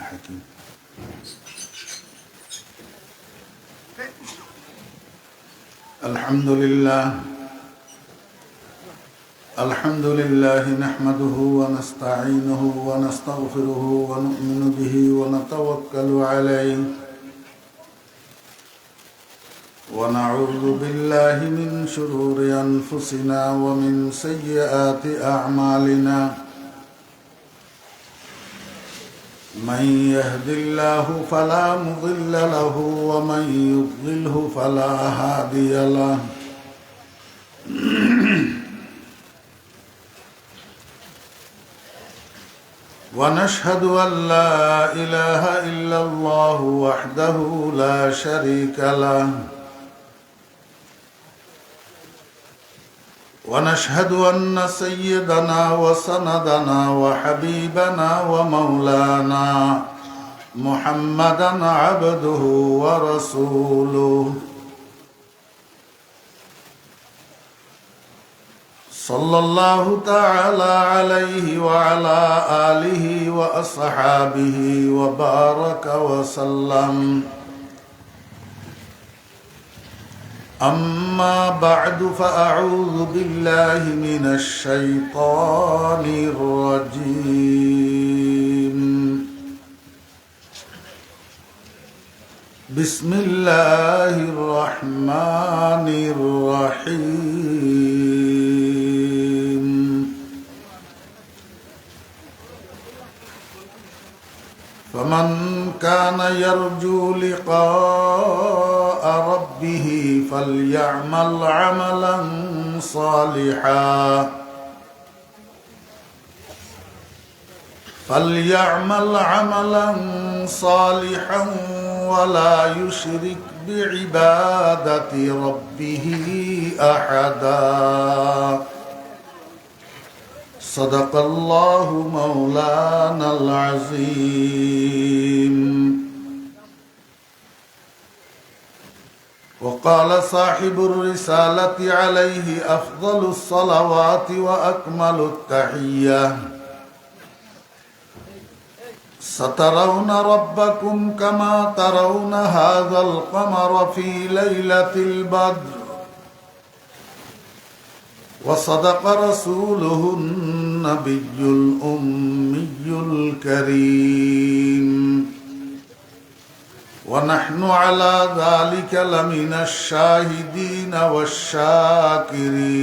الحكيم الحمد لله نحمده ونستعينه ونستغفره ونؤمن به ونتوكل عليه ونعوذ بالله من شرور أنفسنا ومن سيئات أعمالنا من يهد الله فلا مضل له ومن يضلله فلا هادي له ونشهد أن لا إله إلا الله وحده لا شريك له ونشهد أن سيدنا وسندنا وحبيبنا ومولانا محمدا عبده ورسوله صلى الله تعالى عليه وعلى آله وأصحابه وبارك وسلم أما بعد فأعوذ بالله من الشيطان الرجيم بسم الله الرحمن الرحيم فمن كان يرجو لقاء ربه فليعمل عملا صالحا ولا يشرك بعبادة ربه أحدا صدق الله مولانا العظيم وقال صاحب الرسالة عليه أفضل الصلوات وأكمل التحية سترون ربكم كما ترون هذا القمر في ليلة البدر وصدق رسوله النبي الأمي الكريم ونحن على ذلك لمن الشاهدين والشاكرين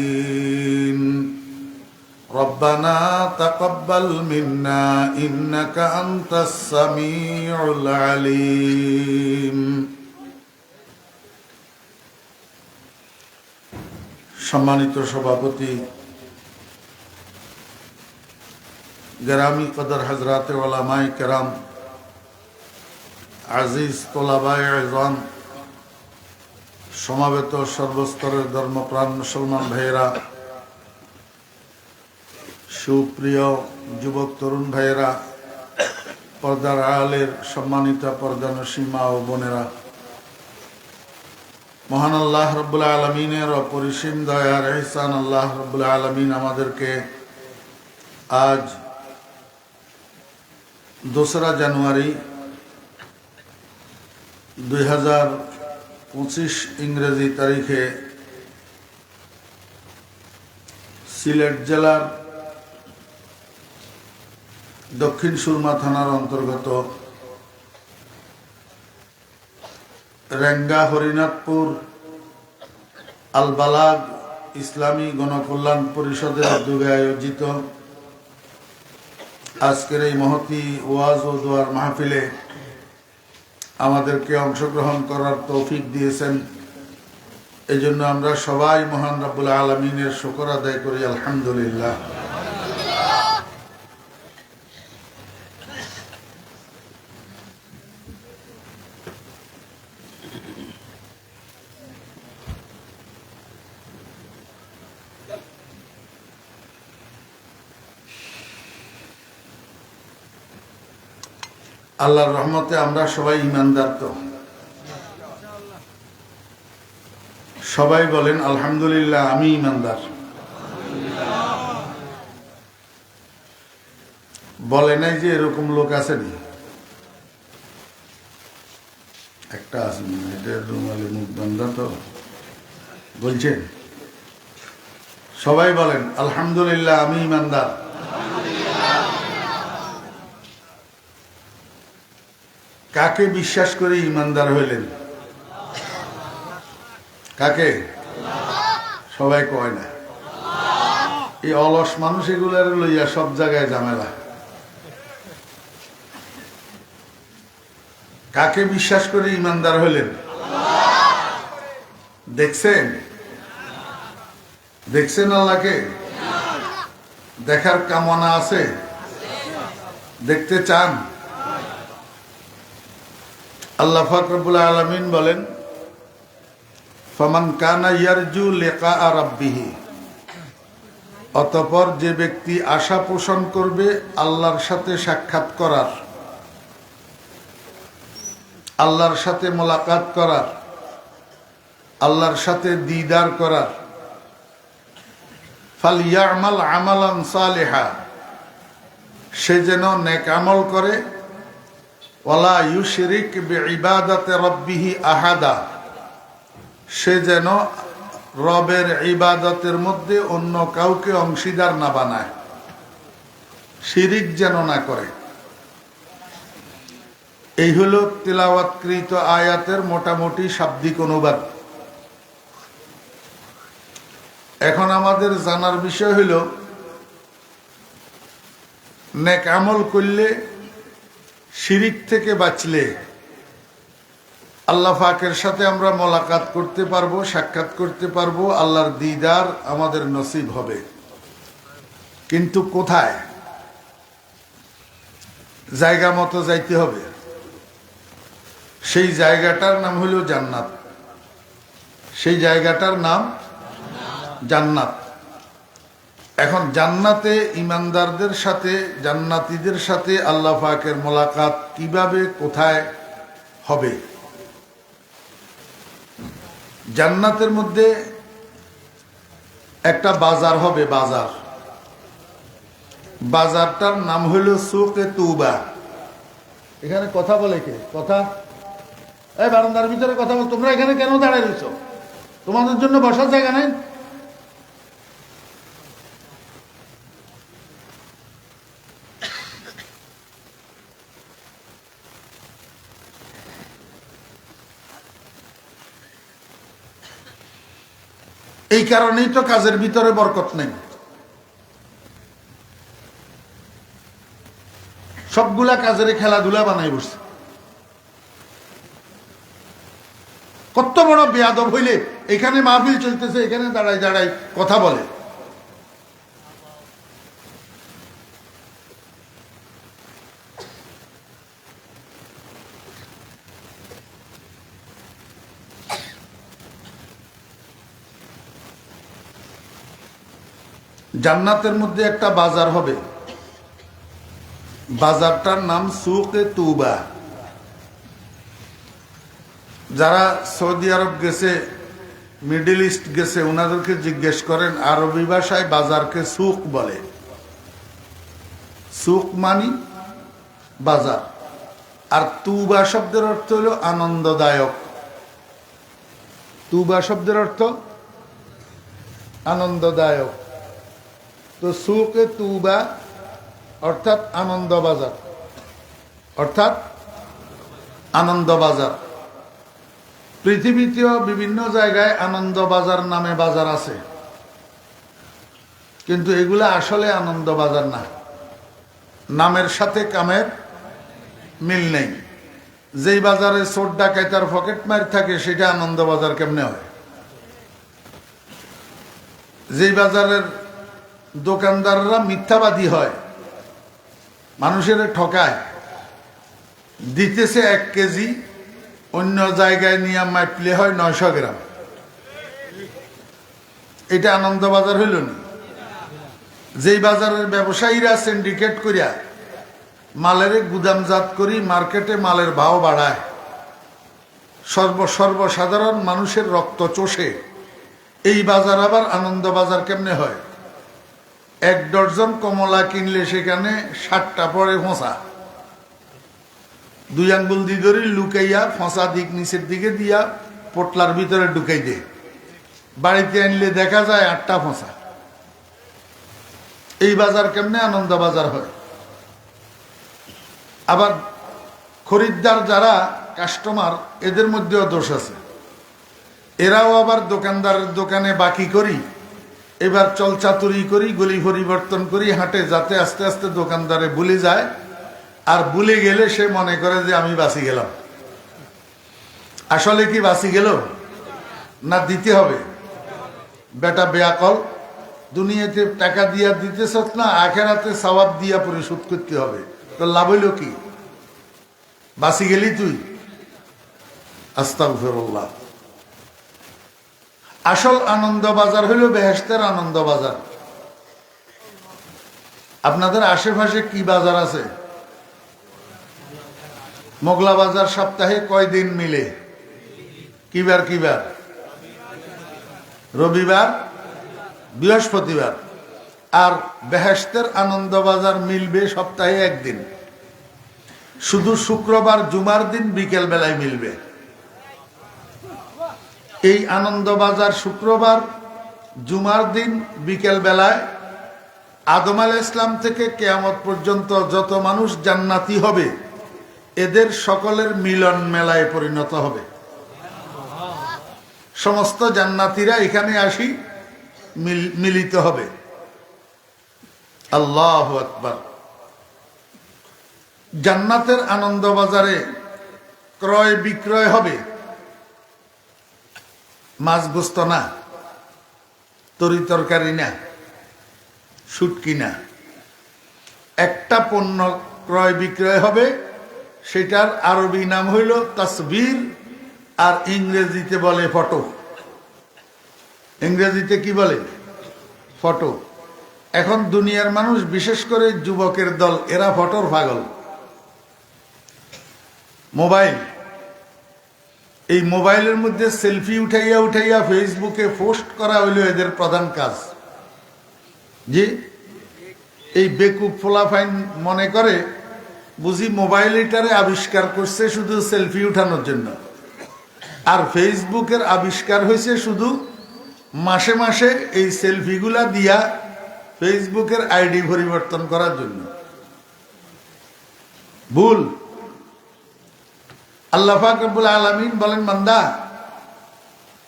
ربنا تقبل منا إنك أنت السميع العليم সম্মানিত সভাপতি গ্রামী কদর হযরত উলামায়ে কেরাম আজিজ তোলাবায়ে ইজম সমাবেত সর্বস্তরের ধর্মপ্রাণ মুসলমান ভাইয়েরা সুপ্রিয় যুবক তরুণ ভাইয়েরা পর্দার আড়ালের সম্মানিত পর্দানসী মা ও বোনেরা মহান আল্লাহ রাব্বুল আলামিনের অপরিসীম দয়ার ইহসান আল্লাহ রাব্বুল আলামিন আমাদেরকে আজ 2রা জানুয়ারি 2025 ইংরেজি তারিখে সিলেট জেলার দক্ষিণ সুরমা থানার অন্তর্গত রেঙ্গা হরিনাথপুর আল বালাগ ইসলামী গণকল্যাণ পরিষদের উদ্যোগে আয়োজিত আজকের এই মহতী ওয়াজ ও দোয়ার মাহফিলে আমাদেরকে অংশগ্রহণ করার তৌফিক দিয়েছেন। এজন্য আমরা সবাই মহান রব্বুল আলামিনের শুকর আদায় করি আলহামদুলিল্লাহ। আল্লাহর রহমতে আমরা সবাই ঈমানদার। তো সবাই বলেন আলহামদুলিল্লাহ, আমি ঈমানদার। বলে নাই যে এরকম লোক আছে নি? একটা আছে এটার রুমালে মুখ বান্ধা তো বলছেন সবাই বলেন আলহামদুলিল্লাহ আমি ইমানদার। কাকে বিশ্বাস করে ইমানদার হইলেন? কাকে? সবাই কয় না। এই অলস মানুষ এগুলার লইয়া সব জায়গায় ঝামেলা। কাকে বিশ্বাস করে ইমানদার হইলেন? দেখছেন? দেখছেন আল্লাহকে? দেখার কামনা আছে? দেখতে চান? আল্লাহ পাক রব্বুল আলামিন বলেন ফামান কানা ইয়ারজু লিকা রাব্বিহি, অতঃপর যে ব্যক্তি আশা পোষণ করবে আল্লাহর সাথে সাক্ষাৎ করার, আল্লাহর সাথে মোলাকাত করার, আল্লাহর সাথে দিদার করার, ফালিয়ামাল আমালান সালিহা, সে যেন নেক আমল করে, ওয়ালা ইউশরিক বিইবাদাতি রাব্বিহি আহাদা, সে যেন রবের ইবাদতের মধ্যে অন্য কাউকে অংশীদার না বানায়, শিরিক যেন না করে। এই হলো তিলাওয়াতকৃত আয়াতের মোটামুটি শাব্দিক অনুবাদ। এখন আমাদের জানার বিষয় হইল নেক আমল করলে, শিরিক থেকে বাঁচলে আল্লাহ পাকের সাথে আমরা মোলাকাত করতে পারবো, সাক্ষাৎ করতে পারবো, আল্লাহর দিদার আমাদের নসিব হবে। কিন্তু কোথায়? জায়গা মতো যাইতে হবে। সেই জায়গাটার নাম হলো জান্নাত। সেই জায়গাটার নাম জান্নাত। এখন জান্নাতে ইমানদারদের সাথে, জান্নাতীদের সাথে আল্লাহ পাকের মোলাকাত কিভাবে, কোথায় হবে? জান্নাতের মধ্যে একটা বাজার হবে, বাজার। বাজারটার নাম হইল সুকে তুবা। এখানে কথা বলে কে? কথা এই বারান্দার ভিতরে কথা বল। তোমরা এখানে কেন দাঁড়ায় রয়েছ? তোমাদের জন্য বসার জায়গা নাই? এই কারণেই তো কাজের ভিতরে বরকত নেই। সবগুলা কাজের খেলাধুলা বানাই বসছে। কত বড় বেয়াদব হইলে এখানে মাহফিল চলতেছে, এখানে দাঁড়াই দাঁড়াই কথা বলে। জান্নাতের মধ্যে একটা বাজার হবে, বাজারটার নাম সুকে তুবা। যারা সৌদি আরব গেছে, মিডল ইস্ট গেছে, ওনাদেরকে জিজ্ঞেস করেন আরবি ভাষায় বাজারকে সুক বলে। সুক মানি বাজার, আর তুবা শব্দের অর্থ হলো আনন্দদায়ক। তুবা শব্দের অর্থ আনন্দদায়ক। তো সুকে তুবা অর্থাৎ আনন্দ বাজার, অর্থাৎ আনন্দ বাজার। পৃথিবীতেও বিভিন্ন জায়গায় আনন্দ বাজার নামে বাজার আছে, কিন্তু এগুলা আসলে আনন্দ বাজার না। নামের সাথে কামের মিল নেই। যেই বাজারে চোর ডাকাইতার পকেট মার থাকে সেটা আনন্দ বাজার কেমনে হয়? যেই বাজারের দোকানদাররা মিথ্যাবাদী হয়, মানুষের ঠকায়, দিতেছে 1 কেজি, অন্য জায়গায় নিয়ে মাইপলে হয় 900 গ্রাম, এটা আনন্দ বাজার হইল না। যেই বাজারের ব্যবসায়ীরা সিন্ডিকেট করিয়া মালের গুদামজাত করি মার্কেটে মালের ভাও বাড়ায়, সর্বসাধারণ মানুষের রক্ত চষে, এই বাজার আবার আনন্দ বাজার কেমনে হয়? 1 ডজন কমলা কিনলে সেখানে 60টা পরে হোঁচা। দুই আঙ্গুল দিয়ে ধরে লুকাইয়া ফসা দিক নিচের দিকে দিয়া পোটলার ভিতরে ঢুকাই দে। বাড়িতে আনলে দেখা যায় 8টা ফসা। এই বাজার কেমনে আনন্দ বাজার হয়? আবার খরিদ্দার যারা কাস্টমার, এদের মধ্যেও দোষ আছে। এরাও আবার দোকানদারের দোকানে বাকি করি, এবার চলচাতুরি করি, গলি পরিবর্তন করি হাঁটে, যাতে আস্তে আস্তে দোকানদারে ভুলে যায়। আর ভুলে গেলে সে মনে করে যে আমি বাঁচি গেলাম। আসলে কি বাঁচি গেল না দিতে হবে? বেটা বেয়াকল, দুনিয়াতে টাকা দিয়া দিতেছ না, আখেরাতে সওয়াব দিয়া পরিশোধ করতে হবে। তো লাভ হইল কি? বাঁচি গেলি তুই। আস্তাগফিরুল্লাহ। আসল আনন্দ বাজার হইল বেহেশতের আনন্দ বাজার। আপনাদের আশেপাশে কি বাজার আছে? মোগলা বাজার সপ্তাহে কয় দিন মিলে? কিবার কিবার? রবিবার, বৃহস্পতিবার। আর বেহেশতের আনন্দ বাজার মিলবে সপ্তাহে একদিন, শুধু শুক্রবার জুমার দিন বিকেল বেলায় মিলবে। এই আনন্দ বাজার শুক্রবার জুমার দিন বিকেল বেলায় আদম আলাইহিস সালাম থেকে কিয়ামত পর্যন্ত যত মানুষ জান্নাতি হবে, এদের সকলের মিলন মেলায় পরিণত হবে। সমস্ত জান্নাতীরা এখানে আসি মিলিত হবে। আল্লাহু আকবার। জান্নাতের আনন্দ বাজারে ক্রয় বিক্রয় হবে, মাছ গোস্ত না, তরি তরকারি না, শুটকি না। একটা পণ্য ক্রয় বিক্রয় হবে, সেটার আরবি নাম হইল তাসবির, আর ইংরেজিতে বলে ফটো। ইংরেজিতে কি বলে? ফটো। এখন দুনিয়ার মানুষ, বিশেষ করে যুবকের দল, এরা ফটোর পাগল। মোবাইল, এই মোবাইলের মধ্যে সেলফি উঠাইয়া উঠাইয়া ফেসবুকে পোস্ট করা হইল এদের প্রধান কাজ। জি, এই বেকুব ফোলাফাইন মনে করে বুঝি মোবাইল এটারে আবিষ্কার করছে শুধু সেলফি উঠানোর জন্য, আর ফেসবুকের আবিষ্কার হয়েছে শুধু মাসে মাসে এই সেলফিগুলা দিয়া ফেসবুকের আইডি পরিবর্তন করার জন্য। ভুল। আল্লাহ পাক রব্বুল আলামিন বলেন, বান্দা,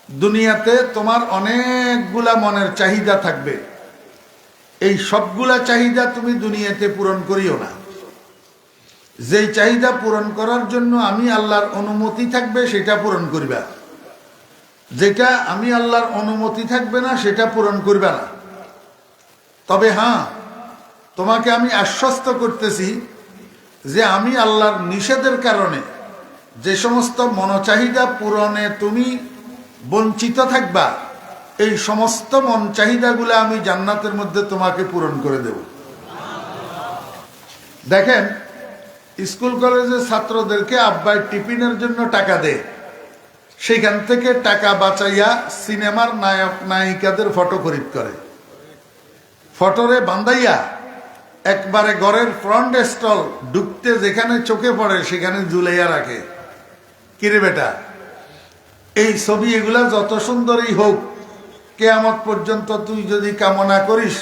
দুনিয়াতে তোমার অনেকগুলা মনের চাহিদা থাকবে, এই সবগুলা চাহিদা তুমি দুনিয়াতে পূরণ করিও না। যেই চাহিদা পূরণ করার জন্য আমি আল্লাহর অনুমতি থাকবে সেটা পূরণ করবা, যেটা আমি আল্লাহর অনুমতি থাকবে না সেটা পূরণ করবে না। তবে হ্যাঁ, তোমাকে আমি আশ্বস্ত করতেছি যে আমি আল্লাহর নিষেধের কারণে যে সমস্ত মনোচাহিদা পূরণে তুমি বঞ্চিত থাকবা, এই সমস্ত মন চাহিদাগুলো আমি জান্নাতের মধ্যে তোমাকে পূরণ করে দেব। দেখেন, স্কুল কলেজের ছাত্রদেরকে আব্বাই টিফিনের জন্য টাকা দেয়, সেখান থেকে টাকা বাঁচাইয়া সিনেমার নায়ক নায়িকাদের ফটো খরিদ করে, ফটোরে বান্ধাইয়া একবারে ঘরের ফ্রন্ট স্টল ঢুকতে যেখানে চোখে পড়ে সেখানে ঝুলাইয়া রাখে। কিরে বেটা, এই ছবি এগুলা যত সুন্দরই হোক, কিয়ামত পর্যন্ত তুই যদি কামনা করিস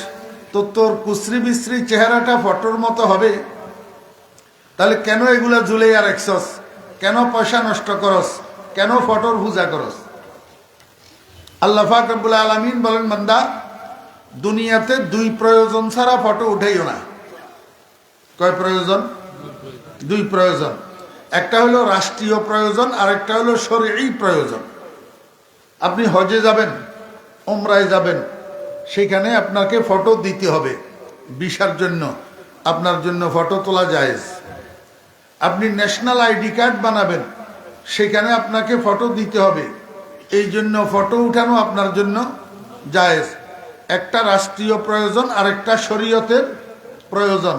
তো তোর কুশ্রী বিশ্রী চেহারাটা ফটোর মতো হবে। তাহলে কেন এগুলা ঝুলাইয়া রাখছস? কেন পয়সা নষ্ট করস? কেন ফটোর পূজা করস? আল্লাহ পাক রব্বুল আলামিন বলেন, বান্দা, দুনিয়াতে দুই প্রয়োজন ছাড়া ফটো উঠাইও না। কয় প্রয়োজন? দুই প্রয়োজন। একটা হলো রাষ্ট্রীয় প্রয়োজন, আর একটা হলো শরঈ প্রয়োজন। আপনি হজে যাবেন, উমরায় যাবেন, সেখানে আপনাকে ফটো দিতে হবে ভিসার জন্য, আপনার জন্য ফটো তোলা জায়েজ। আপনি ন্যাশনাল আইডি কার্ড বানাবেন, সেখানে আপনাকে ফটো দিতে হবে, এই জন্য ফটো উঠানো আপনার জন্য জায়েজ। একটা রাষ্ট্রীয় প্রয়োজন আর একটা শরীয়তের প্রয়োজন।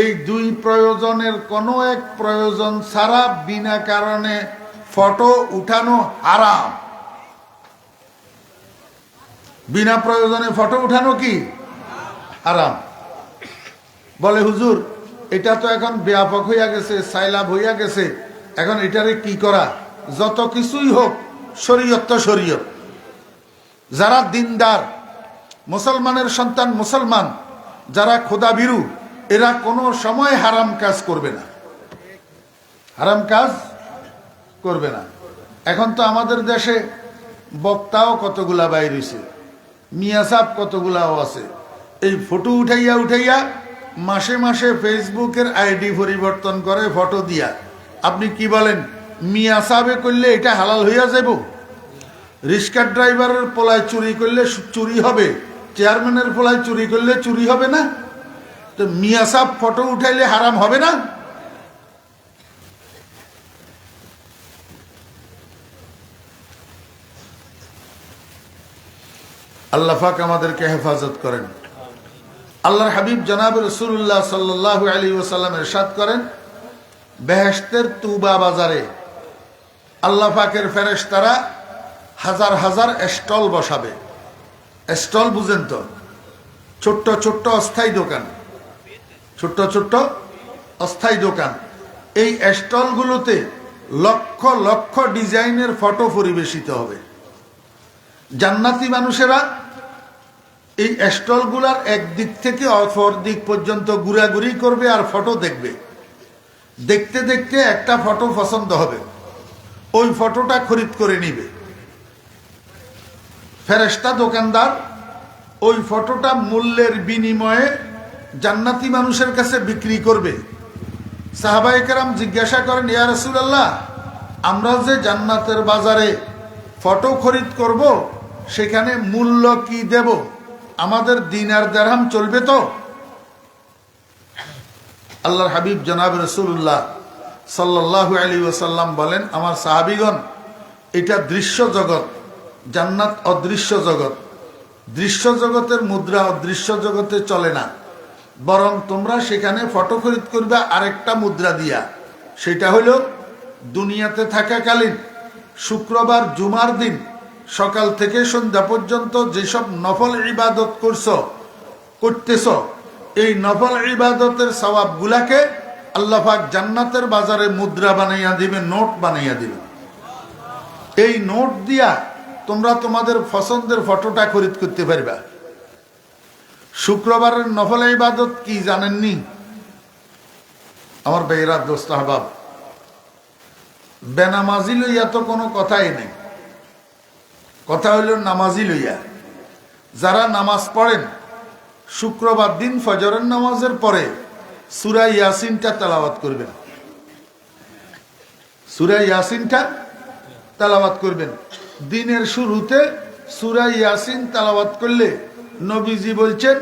এই দুই প্রয়োজনের কোনো এক প্রয়োজন ছাড়া বিনা কারণে ফটো উঠানো হারাম। বিনা প্রয়োজনে ফটো উঠানো কি হারাম? বলে হুজুর, এটা তো এখন ব্যাপক হইয়া গেছে, সাইলাব হইয়া গেছে। এখন এটারে কি করা, যত কিছুই হোক শরীয়ত তো শরীয়ত। যারা দিনদার মুসলমানের সন্তান মুসলমান, যারা খোদাভীরু, এরা কোনো সময় হারাম কাজ করবে না, হারাম কাজ করবে না। এখন তো আমাদের দেশে বক্তাও কতগুলা বাইর হইছে, মিয়া সাহেব কতগুলাও আছে। এই ফটো উঠাইয়া উঠাইয়া মাসে মাসে ফেসবুকের আইডি পরিবর্তন করে ফটো দিয়া। আপনি কি বলেন, মিয়া সাহেবে করলে এটা হালাল হইয়া যাব? রিক্সা ড্রাইভারের পোলায় চুরি করলে চুরি হবে, চেয়ারম্যানের পোলায় চুরি করলে চুরি হবে না? তো মিয়া সাহেব ফটো উঠাইলে হারাম হবে না? আল্লাহ পাক আমাদেরকে হেফাজত করেন। আল্লাহর হাবিব জনাব রাসূলুল্লাহ সাল্লাল্লাহু আলাইহি ওয়াসাল্লাম ইরশাদ করেন, বেহেশতের তুবা বাজারে আল্লাহ পাকের ফেরেশতারা হাজার হাজার স্টল বসাবে। স্টল বুঝেন তো? ছোট্ট ছোট্ট অস্থায়ী দোকান, ছোট্ট ছোট্ট অস্থায়ী দোকান। এই স্টলগুলোতে লক্ষ লক্ষ ডিজাইনের ফটো পরিবেশিত হবে। জান্নাতি মানুষেরা এই স্টলগুলার একদিক থেকে অপর দিক পর্যন্ত ঘুরাঘুরি করবে আর ফটো দেখবে। দেখতে দেখতে একটা ফটো পছন্দ হবে, ওই ফটোটা খরিদ করে নিবে। ফেরেশতা দোকানদার ওই ফটোটা মূল্যের বিনিময়ে জান্নাতি মানুষের কাছে বিক্রি করবে। সাহাবায়ে কেরাম জিজ্ঞাসা করেন, ইয়া রাসূলুল্লাহ, আমরা যে জান্নাতের বাজারে ফটো খরিদ করব, সেখানে মূল্য কি দেব? আমাদের দিনার দিরহাম চলবে তো? আল্লাহর হাবিব জনাব রাসূলুল্লাহ সাল্লাল্লাহু আলাইহি ওয়াসাল্লাম বলেন, আমার সাহাবীগণ, এটা দৃশ্য জগৎ, জান্নাত অদৃশ্য জগৎ। দৃশ্য জগতের মুদ্রা অদৃশ্য জগতে চলে না, বরং তোমরা সেখানে ফটো খরিদ করবে আরেকটা মুদ্রা দিয়া। সেটা হলো দুনিয়াতে থাকাকালীন শুক্রবার জুমার দিন সকাল থেকে সন্ধ্যা পর্যন্ত যেসব নফল ইবাদত করতেছ, এই নফল ইবাদতের সওয়াবগুলাকে আল্লাহ পাক জান্নাতের বাজারে মুদ্রা বানাইয়া দিবে, নোট বানাইয়া দিবে। এই নোট দিয়া তোমরা তোমাদের পছন্দের ফটোটা খরিদ করতে পারবা। শুক্রবারের নফল ইবাদত কি জানেননি আমার ভাইয়েরা, দোস্ত আহবাব? বেনামাজি লইয়া তো কোনো কথাই নেই, কথা হইল নামাজি লইয়া। যারা নামাজ পড়েন শুক্রবার দিন ফজরের নামাজের পরে সূরা ইয়াসিনটা তেলাওয়াত করবেন, সূরা ইয়াসিনটা তেলাওয়াত করবেন। দিনের শুরুতে সূরা ইয়াসিন তেলাওয়াত করলে নবীজি বলছেন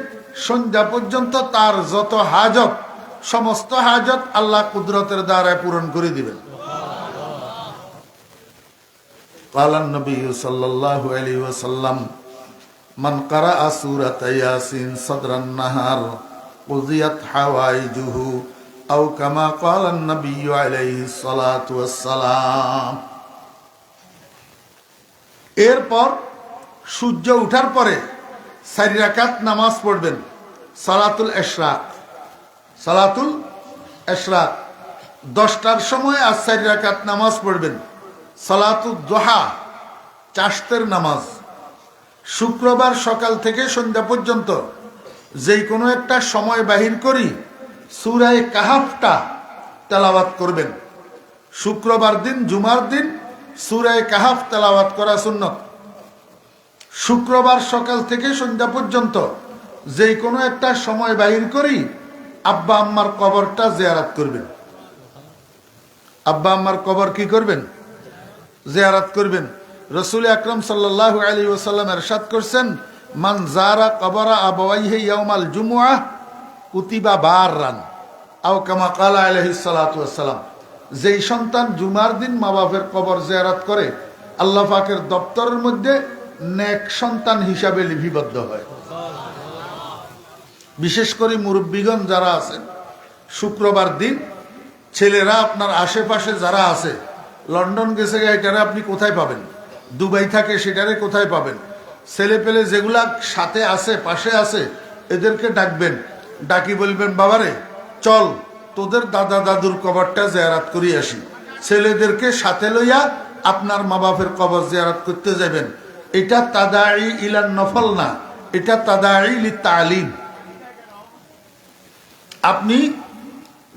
সন্ধ্যা পর্যন্ত তার যত হাজত, সমস্ত হাজত আল্লাহ কুদরতের দ্বারা পূরণ করে দিবেন। قال النبي صلى الله عليه وسلم من قرأ سورة ياسين صدر النهار قضيت حوائجه أو كما قال النبي عليه الصلاة والسلام। এরপর সূর্য ওঠার পরে 4 রাকাত নামাজ পড়বেন, সালাতুল ইশরাক। সালাতুল ইশরাক 10টার সময় আর 4 রাকাত নামাজ পড়বেন, সালাতুদ দুহা, চাশতের নামাজ। শুক্রবার সকাল থেকে সন্ধ্যা পর্যন্ত যেই কোনো একটা সময় বাহির করি সূরা কাহাফটা তেলাওয়াত করবেন। শুক্রবার দিন জুমার দিন সূরা কাহাফ তেলাওয়াত করা সুন্নত। শুক্রবার সকাল থেকে সন্ধ্যা পর্যন্ত যেই কোনো একটা সময় বাহির করি আব্বা আম্মার কবরটা জিয়ারত করবেন। আব্বা আম্মার কবর কি করবেন? জিয়ারত করবেন। রাসূল আকরাম সাল্লাল্লাহু আলাইহি ওয়াসাল্লাম ইরশাদ করেছেন, মান যারা কবরা আবাওয়াইহি ইয়াউমাল জুমআহ কুতিবা বাররান আও কামা ক্বালা আলাইহিস সালাতু ওয়াসসালাম। যেই সন্তান জুমার দিন মা বাপের কবর জিয়ারত করে আল্লাহ পাকের দপ্তরের মধ্যে নেক সন্তান হিসাবে লিপিবদ্ধ হয়। বিশেষ করে মুরব্বীগণ যারা আছেন, শুক্রবার দিন ছেলেরা আপনার আশেপাশে যারা আছে, লন্ডন গেছে এটারে আপনি কোথায় পাবেন, দুবাই থাকে সেটারে কোথায় পাবেন, ছেলে পেলে যেগুলা সাথে আছে পাশে আছে এদেরকে ডাকবেন, ডাকি বলবেন, বাবারে চল তোদের দাদা দাদুর কবরটা জিয়ারত করি আসি। ছেলেদেরকে সাথে লইয়া আপনার মা বাপের কবর জিয়ারত করতে যাবেন। এটা তাদাই ইলান নফল না, এটা তাদাই লি তালিম। আপনি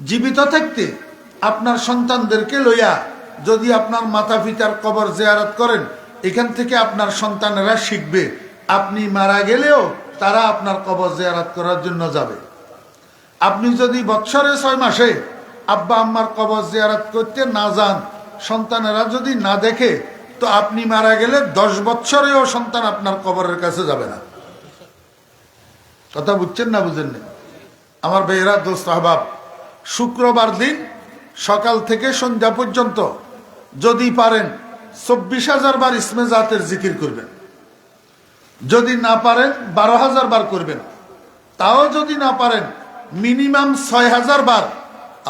জীবিত থাকতে আপনার সন্তানদেরকে লইয়া যদি আপনার মাতা পিতার কবর জিয়ারত করেন, এখান থেকে আপনার সন্তানেরা শিখবে। আপনি মারা গেলেও তারা আপনার কবর জিয়ারত করার জন্য যাবে। আপনি যদি বৎসরে 6 মাসে আব্বা আম্মার কবর জিয়ারত করতে না যান, সন্তানেরা যদি না দেখে, তো আপনি মারা গেলে 10 বৎসরেও সন্তান আপনার কবরের কাছে যাবে না। কথা বুঝছেন না বুঝেন না? আমার ভাইয়েরা, দোস্ত আহবাব, শুক্রবার দিন সকাল থেকে সন্ধ্যা পর্যন্ত যদি পারেন 24,000 বার ইসমে জাতের জিকির করবেন। যদি না পারেন 12,000 বার করবেন। তাও যদি না পারেন মিনিমাম 6,000 বার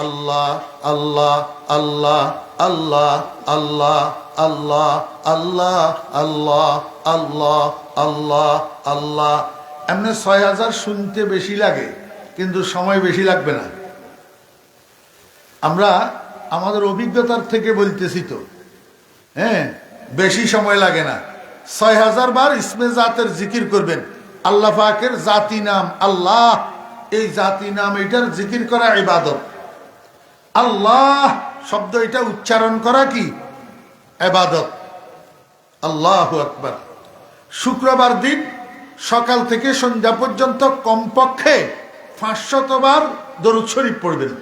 আল্লাহ আল্লাহ আল্লাহ আল্লাহ আল্লাহ আল্লাহ আল্লাহ আল্লাহ আল্লাহ আল্লাহ আল্লাহ। এমনি 6,000 শুনতে বেশি লাগে, কিন্তু সময় বেশি লাগবে না। আমরা আমাদের অভিজ্ঞতার থেকে বলতেছি তো, হ্যাঁ, বেশি সময় লাগে না। 6,000 বার ইসমে জাতের জিকির করবেন। আল্লাহ পাকের জাতি নাম আল্লাহ, এই জাতি নাম এটার জিকির করা ইবাদত। আল্লাহ শব্দ এটা উচ্চারণ করা কি ইবাদত। আল্লাহু আকবার। শুক্রবার দিন সকাল থেকে সন্ধ্যা পর্যন্ত কমপক্ষে 500 বার দরুদ শরীফ পড়বেন।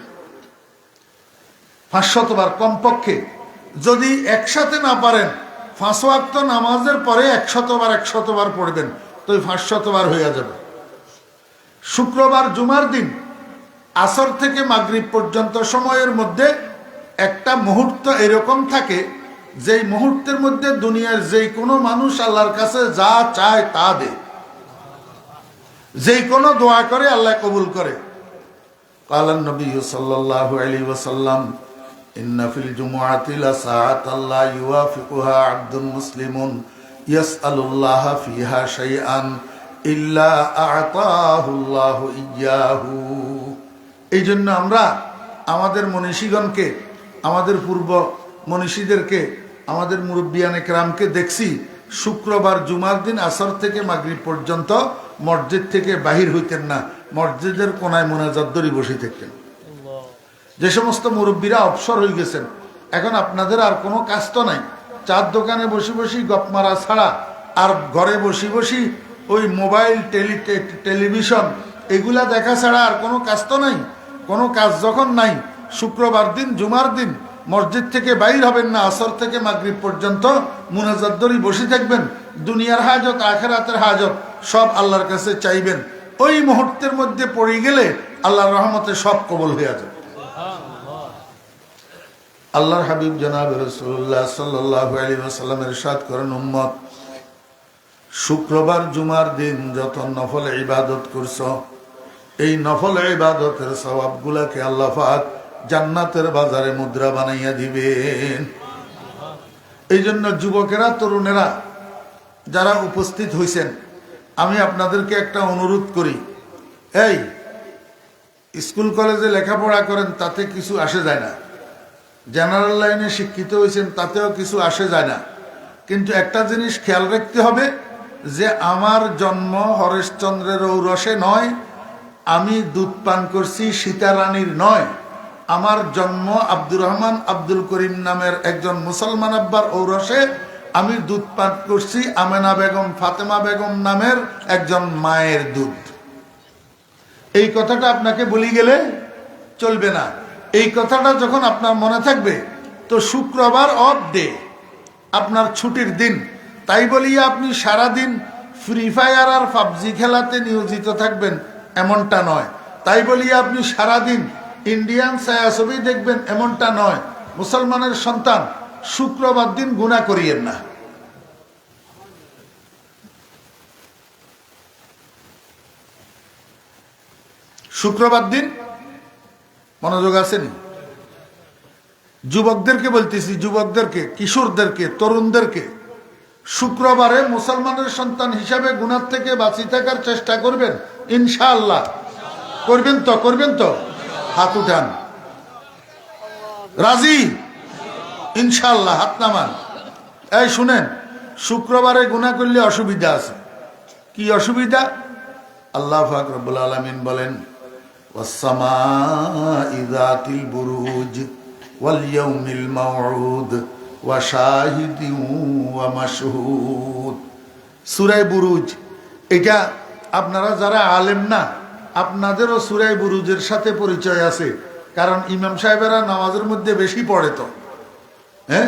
500 বার কমপক্ষে। যদি একসাথে না পারেন 5 ওয়াক্ত নামাজের পরে 100 বার পড়বেন, তো 500 বার হয়ে যাবে। শুক্রবার জুমার দিন আসর থেকে মাগরিব পর্যন্ত সময়ের মধ্যে একটা মুহূর্ত এরকম থাকে, যেই মুহূর্তের মধ্যে দুনিয়ার যেই কোনো মানুষ আল্লাহর কাছে যা চায় তা দেয়, যেই কোনো দোয়া করে আল্লাহ কবুল করে। কালান নবী সাল্লাল্লাহু আলাইহি ওয়াসাল্লাম, ইন্না ফিল জুমআতি লাসাআতান লা ইউয়াফিকুহা আবদুন মুসলিমুন ইয়াসআলুল্লাহা ফিহা শাইআন ইল্লা আ'তাহুল্লাহু ইয়্যাহু। এই জন্য আমরা আমাদের মনীষীগণকে, আমাদের পূর্ব মনীষীদেরকে, আমাদের মুরব্বিয়ানে কেরামকে দেখছি শুক্রবার জুমার দিন আসর থেকে মাগরিব পর্যন্ত মসজিদ থেকে বাহির হইতেন না, মসজিদের কোনায় মোনাজাত ধরে বসে থাকতেন। যে সমস্ত মুরব্বীরা অবসর হয়ে গেছেন, এখন আপনাদের আর কোনো কাজ তো নাই, চার দোকানে বসে বসে গপ মারা ছাড়া আর ঘরে বসে বসে ওই মোবাইল টেলিভিশন এগুলা দেখা ছাড়া আর কোনো কাজ তো নাই। কোনো কাজ যখন নাই, শুক্রবার দিন জুমার দিন মসজিদ থেকে বাইর হবেন না, আসর থেকে মাগরিব পর্যন্ত মুনাজাত ধরে বসে থাকবেন। দুনিয়ার হাজত আখিরাতের হাজত সব আল্লাহর কাছে চাইবেন। ওই মুহূর্তের মধ্যে পড়ে গেলে আল্লাহর রহমতে সব কবুল হয়ে যাবে। আল্লাহর হাবিব জনাব রাসূলুল্লাহ সাল্লাল্লাহু আলাইহি ওয়াসাল্লাম ইরশাদ করেন, উম্মত, শুক্রবার জুমার দিন যত নফল ইবাদত করছো, এই নফল ইবাদতের সওয়াবগুলোকে আল্লাহ পাক জান্নাতের বাজারে মুদ্রা বানাইয়া দিবেন। এই জন্য যুবকেরা, তরুণেরা যারা উপস্থিত হয়েছেন, আমি আপনাদেরকে একটা অনুরোধ করি, এই স্কুল কলেজে লেখাপড়া করেন তাতে কিছু আসে যায় না, জেনারেল লাইনে শিক্ষিত হয়েছেন তাতেও কিছু আসে যায় না, কিন্তু একটা জিনিস খেয়াল রাখতে হবে যে আমার জন্ম হরেশচন্দ্রের ঔরসে নয়, আমি দুধ পান করছি সীতারানীর নয়, আমার জন্ম আব্দুর রহমান আব্দুল করিম নামের একজন মুসলমান আব্বার ঔরসে, আমি দুধ পান করছি আমেনা বেগম ফাতেমা বেগম নামের একজন মায়ের দুধ। এই কথাটা আপনাকে বলি গেলে চলবে না। এই কথাটা যখন আপনার মনে থাকবে, তো শুক্রবার অফ ডে, আপনার ছুটির দিন, তাই বলিয়া আপনি সারাদিন ফ্রি ফায়ার আর পাবজি খেলাতে নিয়োজিত থাকবেন এমনটা নয়, তাই বলিয়া আপনি সারাদিন ইন্ডিয়ান ছায়াছবি দেখবেন এমনটা নয়। মুসলমানের সন্তান, শুক্রবার দিন গুনাহ করিয়েন না। শুক্রবার দিন মনোযোগ আছেন? যুবকদেরকে বলতেছি, যুবকদেরকে, কিশোরদেরকে, তরুণদেরকে, শুক্রবারে মুসলমানের সন্তান হিসাবে গুনাহ থেকে বাঁচি থাকার চেষ্টা করবেন ইনশাআল্লাহ। করবেন তো? করবেন তো? হাত উঠান। রাজি? ইনশাআল্লাহ হাত নামান। এই শুনেন, শুক্রবারে গুনাহ করলে অসুবিধা আছে। কি অসুবিধা? আল্লাহ পাক রব্বুল আলামিন বলেন ওয়াস-সামাই যাতিল বুরুজ ওয়াল ইয়াউমিল মাউউদ ওয়া শাহিদিন ওয়া মাশহুদ। সূরা বুরুজ, এটা আপনারা যারা আলেম না, আপনাদেরও সূরা বুরুজের সাথে পরিচয় আছে, কারণ ইমাম সাহেবেরা নামাজের মধ্যে বেশি পড়ে তো। হ্যাঁ,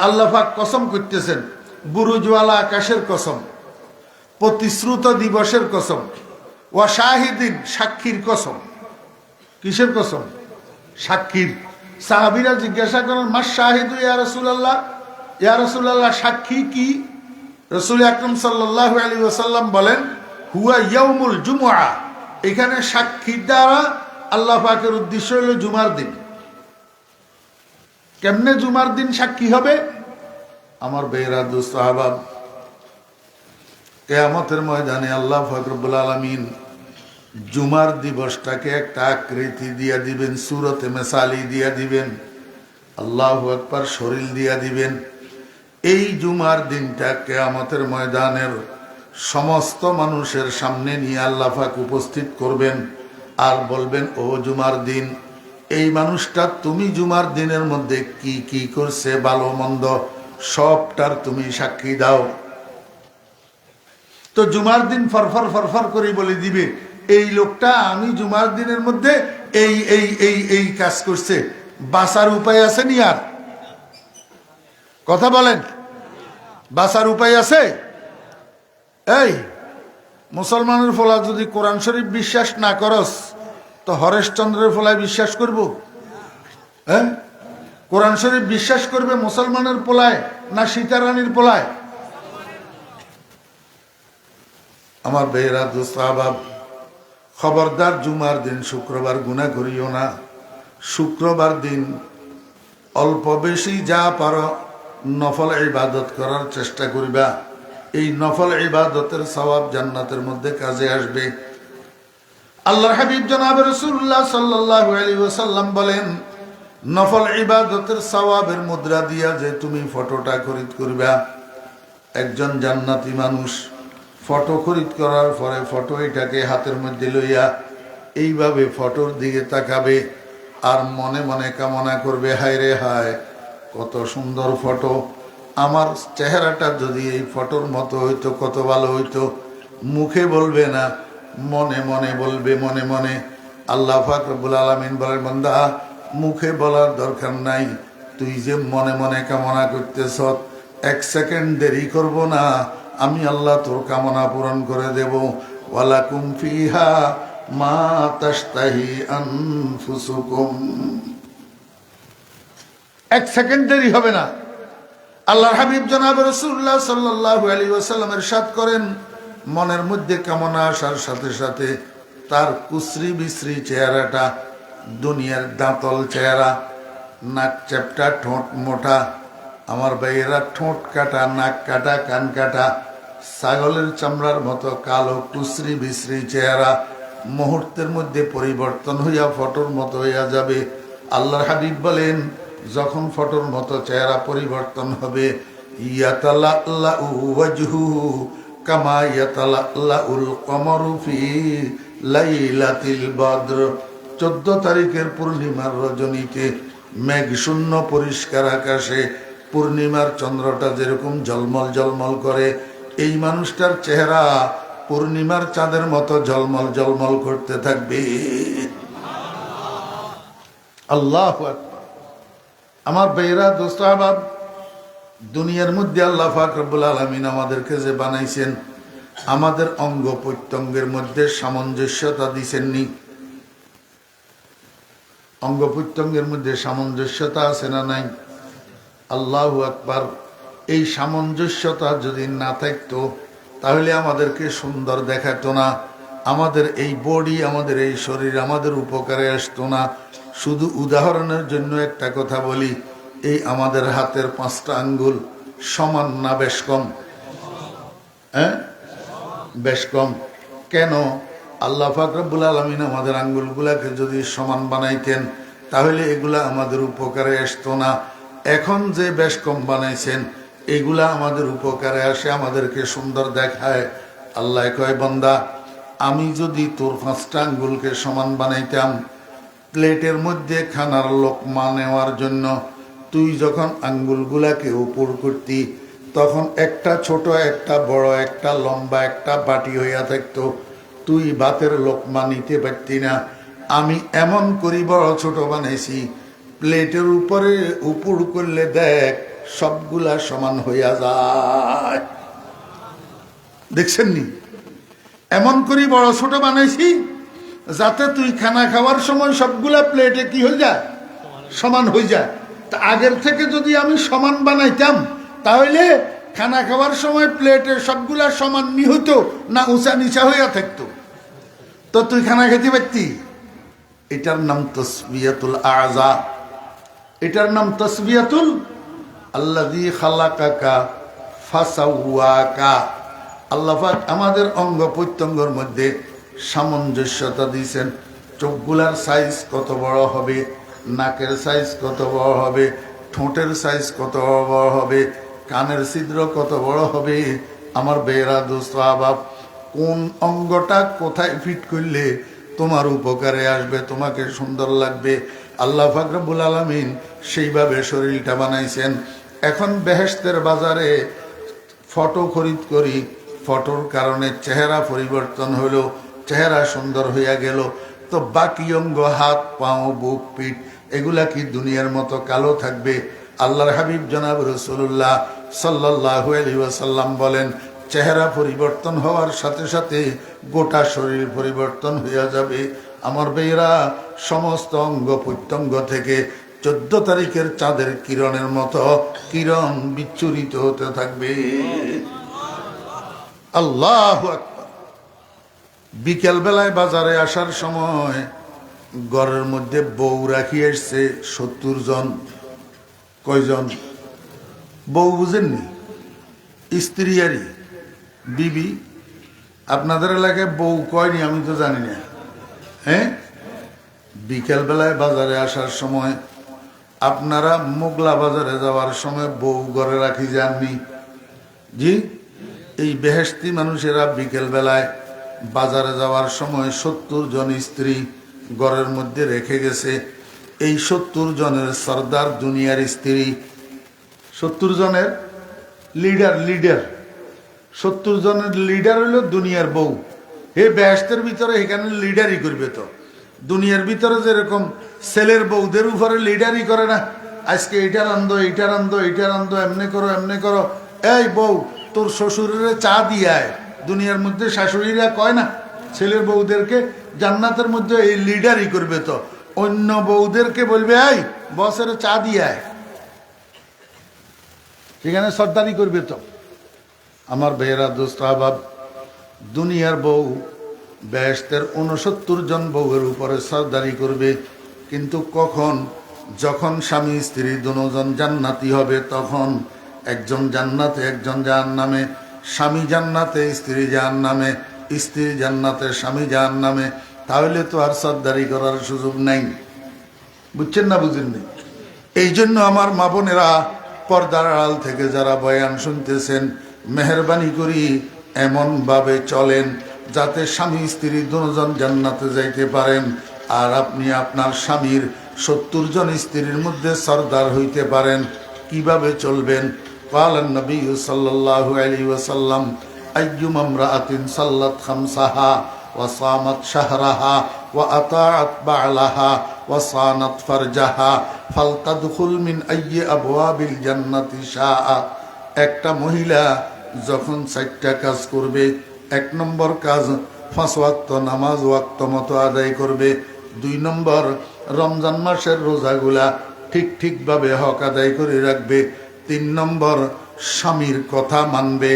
আল্লাহ পাক কসম করতেছেন, বুরুজওয়ালা আকাশের কসম, প্রতিশ্রুত দিবসের কসম, ওয়া শাহিদিন সাক্ষীর কসম। কিসের কসম? সাক্ষীর। সাহাবীরা জিজ্ঞাসা করেন, মা শাহিদু ইয়া রাসূলুল্লাহ, ইয়া রাসূলুল্লাহ সাক্ষী কি? রাসূল আকরাম সাল্লাল্লাহু আলাইহি ওয়াসাল্লাম বলেন, হুয়া ইয়াউমুল জুমআ। এখানে সাক্ষী দ্বারা আল্লাহ পাকের উদ্দেশ্য হলো জুমার দিন। কেমনে জুমার দিন সাক্ষী হবে? আমার বেরা দোস্ত আহবাব, কিয়ামতের ময়দানে আল্লাহ পাক রব্বুল আলামিন জুমার দিবসটাকে একটা আকৃতি দিয়া দিবেন, সূরতে মেসালি দিয়া দিবেন, আল্লাহু আকবার শরীর দিয়া দিবেন। এই জুমার দিনটা কিয়ামতের ময়দানের সমস্ত মানুষের সামনে নিয়ে আল্লাহ পাক উপস্থিত করবেন আর বলবেন, ও জুমার দিন, এই মানুষটা তুমি জুমার দিনের মধ্যে কি কি করছে, ভালো মন্দ সবটার তুমি সাক্ষী দাও। তো জুমার দিন ফরফর ফরফর করে বলে দিবে, এই লোকটা আমি জুমার দিনের মধ্যে এই এই এই এই কাজ করছে। বাঁচার উপায় আছে নি? আর কথা বলেন, বাঁচার উপায় আছে? এই মুসলমানের ফলা যদি কোরআন শরীফ বিশ্বাস না করস, তো হরেশচন্দ্রের ফলায় বিশ্বাস করব? হ্যাঁ, কোরআন শরীফ বিশ্বাস করবে মুসলমানের পোলায় না সীতারানীর পোলায়? আমার বেহরা দোস্ত আহবাব, খবরদার জুমার দিন শুক্রবার গুনাহ করিও না। শুক্রবার দিন অল্প বেশি যা পারো নফল ইবাদত করার চেষ্টা করিবা। এই নফল ইবাদতের সওয়াব জান্নাতের মধ্যে কাজে আসবে। আল্লাহর হাবিব জনাব রাসূলুল্লাহ সাল্লাল্লাহু আলাইহি ওয়াসাল্লাম বলেন, নফল ইবাদতের সওয়াবের মুদ্রা দিয়া যে তুমি ফটোটা খরিদ করিবা, একজন জান্নাতি মানুষ ফটো খরিদ করার পরে ফটো এটাকে হাতের মধ্যে লইয়া এইভাবে ফটোর দিকে তাকাবে আর মনে মনে কামনা করবে, হায় রে হায়, কত সুন্দর ফটো, আমার চেহারাটা যদি এই ফটোর মতো হইতো কত ভালো হইতো। মুখে বলবে না, মনে মনে বলবে, মনে মনে। আল্লাহ পাক রব্বুল আলামিন বলেন, বান্দা মুখে বলার দরকার নাই, তুই যে মনে মনে কামনা করতেছ, এক সেকেন্ড দেরি করব না, আমি আল্লাহ তোর কামনা পূরণ করে দেব। ওয়ালাকুম ফিহা মা তাশতাহি আনফুসুকুম। এক সেকেন্ড দেরি হবে না। আল্লাহর হাবিব জনাব রাসূলুল্লাহ সাল্লাল্লাহু আলাইহি ওয়াসাল্লাম ইরশাদ করেন, মনের মধ্যে কামনা আসার সাথে সাথে তার কুসরি বিশ্রী চেহারাটা, দুনিয়ার দাঁতল চেহারা, নাক চ্যাপটা, ঠোঁট মোটা, আমার ভাইয়েরা ঠোঁট কাটা, নাক কাটা, কান কাটা, ছাগলের চামড়ার মতো কালো কুসরি বিশ্রী চেহারা মুহূর্তের মধ্যে পরিবর্তন হইয়া ফটোর মতো হইয়া যাবে। আল্লাহর হাবিব বলেন, যখন ফটোর মতো চেহারা পরিবর্তন হবে, ইয়াতালাল্লাউ ওয়াজহুহু কামা ইয়াতালাল্লাউল কমরু ফি লাইলাতিল বদর। 14 তারিখের পূর্ণিমার রজনীতে মেঘ শূন্য পরিষ্কার আকাশে পূর্ণিমার চন্দ্রটা যেরকম ঝলমল ঝলমল করে, এই মানুষটার চেহারা পূর্ণিমার চাঁদের মতো ঝলমল ঝলমল করতে থাকবে। আল্লাহু আকবার। আমার বেরা দোস্ত আহবাব, দুনিয়ার মধ্যে আল্লাহ পাক রব্বুল আলামিন আমাদেরকে যে বানাইছেন, আমাদের অঙ্গ প্রত্যঙ্গের মধ্যে সামঞ্জস্যতা দিছেননি? অঙ্গ প্রত্যঙ্গের মধ্যে সামঞ্জস্যতা আছে না নাই? আল্লাহু আকবার। এই সামঞ্জস্যতা যদি না থাকতো তাহলে আমাদেরকে সুন্দর দেখাতো না, আমাদের এই বডি, আমাদের এই শরীর আমাদের উপকারে আসতো না। শুধু উদাহরণের জন্য একটা কথা বলি, এই আমাদের হাতের 5টা আঙ্গুল সমান না বেশ কম? হ্যাঁ, বেশ কম। কেন? আল্লাহ পাক রব্বুল আলামিন আমাদের আঙ্গুলগুলাকে যদি সমান বানাইতেন তাহলে এগুলা আমাদের উপকারে আসতো না। এখন যে বেশ কম বানাইছেন এগুলা আমাদের উপকারে আসে, আমাদেরকে সুন্দর দেখায়। আল্লাহ কয়, বান্দা আমি যদি তোর 5টা আঙ্গুলকে সমান বানাইতাম প্লেটের মধ্যে খানার লোকমা নেওয়ার জন্য, তুই যখন আঙ্গুলগুলাকে উপর করতি তখন একটা ছোট, একটা বড়, একটা লম্বা, একটা বাটি হইয়া থাকতো, তুই ভাতের লোকমা নিতে পারতি না। আমি এমন করি বড় ছোট বানাইছি, প্লেটের উপরে উপর করলে দেখ সবগুলা সমান হইয়া যায়। দেখছেন নি? এমন করি বড় ছোট বানাইছি যাতে তুই খানা খাওয়ার সময় সবগুলা প্লেটে কি হয়ে যায়, সমান হয়ে যায়। তা আগের থেকে যদি আমি সমান বানাইতাম তাহলে খানা খাওয়ার সময় প্লেটে সবগুলা সমান নি হইতো না উঁচা নিচা হইয়া থাকতো, তো তুই খানা খেতে পারতি। এটার নাম তাসবিয়াতুল আযা, এটার নাম তাসবিয়াতুল আল্লাযী খালাকাকা ফাসাওয়াকা। আল্লাহ পাক আমাদের অঙ্গ প্রত্যঙ্গের মধ্যে সামঞ্জস্যতা দিয়েছেন। চোখগুলার সাইজ কত বড় হবে, নাকের সাইজ কত বড় হবে, ঠোঁটের সাইজ কত বড় হবে, কানের ছিদ্র কত বড় হবে। আমার বেয়েরা দোস্ত আবাব, কোন অঙ্গটা কোথায় ফিট করলে তোমার উপকারে আসবে, তোমাকে সুন্দর লাগবে, আল্লাহ পাক রব্বুল আলামিন সেইভাবে শরীরটা বানাইছেন। এখন বেহেশতের বাজারে ফটো খরিদ করি, ফটোর কারণে চেহারা পরিবর্তন হলো, চেহারা সুন্দর হইয়া গেল, তো বাকি অঙ্গ হাত পাও বুক পিঠ এগুলা কি দুনিয়ার মতো কালো থাকবে? আল্লাহর হাবিব জনাব রাসূলুল্লাহ সাল্লাল্লাহু আলাইহি ওয়াসাল্লাম বলেন, চেহারা পরিবর্তন হওয়ার সাথে সাথে গোটা শরীর পরিবর্তন হইয়া যাবে। আমার বেয়েরা, সমস্ত অঙ্গ প্রত্যঙ্গ থেকে 14 তারিখের চাঁদের কিরণের মতো কিরণ বিচ্ছুরিত হতে থাকবে। আল্লাহু আকবার। বিকেল বেলায় বাজারে আসার সময় ঘরের মধ্যে বউ রাখি আসছে 70 জন। কয়জন? বউ বুঝেননি? স্ত্রী আরই বিবি। আপনাদের এলাকায় বউ কয়নি আমি তো জানি না। হ্যাঁ, বিকেল বেলায় বাজারে আসার সময় আপনারা মোগলা বাজারে যাওয়ার সময় বউ ঘরে রাখি যাননি? জি, এই বেহেশতি মানুষেরা বিকেল বেলায় বাজারে যাওয়ার সময় 70 জন স্ত্রী ঘরের মধ্যে রেখে গেছে। এই 70 জনের সর্দার দুনিয়ার স্ত্রী, 70 জনের লিডার 70 জনের লিডার হলো দুনিয়ার বউ। হে বেহেশতের ভিতরে এখানে লিডারই করবে। তো দুনিয়ার ভিতরে যেরকম ছেলের বউদের উপরে লিডারই করে না, আজকে এইটা রান্ধো, এইটা রান্ধো, এইটা রান্ধো, এমনি করো, এমনি করো। এই বউ, তোর শ্বশুরের চা দিয়ায়। দুনিয়ার মধ্যে শাশুড়িরা কয় না ছেলের বউদেরকে, জান্নাতের মধ্যে এই লিডারই করবে। তো অন্য বউদেরকে বলবে, এই বসের চা দিয়ায়, সেখানে সর্দারি করবে। তো আমার বেহেরা দোস্ত আহবাব, দুনিয়ার বউ বেহেশতের 69 জন বউয়ের উপরে সর্দারি করবে। কিন্তু কখন? যখন স্বামী স্ত্রী দুজন জান্নাতি হবে, তখন একজন জান্নাতে একজন জাহান্নামে। স্বামী জান্নাতে, স্ত্রী জাহান্নামে, স্ত্রী জান্নাতে, স্বামী জাহান্নামে। তাহলে তো আর সর্দারি করার সুযোগ নাই। বুঝছেন না বুঝেননি? এই জন্য আমার মা বোনেরা, পর্দার আড়াল থেকে যারা বয়ান শুনতেছেন, মেহরবানি করি এমনভাবে চলেন যাতে স্বামী স্ত্রী দুজন জান্নাতে যাইতে পারেন, আর আপনি আপনার স্বামীর 70 জন স্ত্রীর মধ্যে সর্দার হইতে পারেন। কিভাবে চলবেন? ক্বালান নবী সাল্লাল্লাহু আলাইহি ওয়াসাল্লাম, আইয়ুমা ইমরাআতিন সাল্লাত খামসাহা ওয়া সামাত শাহরাহা ওয়া আতাআত বা'লাহা ওয়া সানাত ফারজাহা ফালতাদখুল মিন আইয়ি আবওয়াবিল জান্নাতি শাআত। একটা মহিলা যখন 4টা কাজ করবে, 1 নম্বর কাজ 5 ওয়াক্ত নামাজ ওয়াক্ত মতো আদায় করবে। 2 নম্বর, রমজান মাসের রোজাগুলা ঠিকভাবে হক আদায় করে রাখবে। 3 নম্বর, স্বামীর কথা মানবে,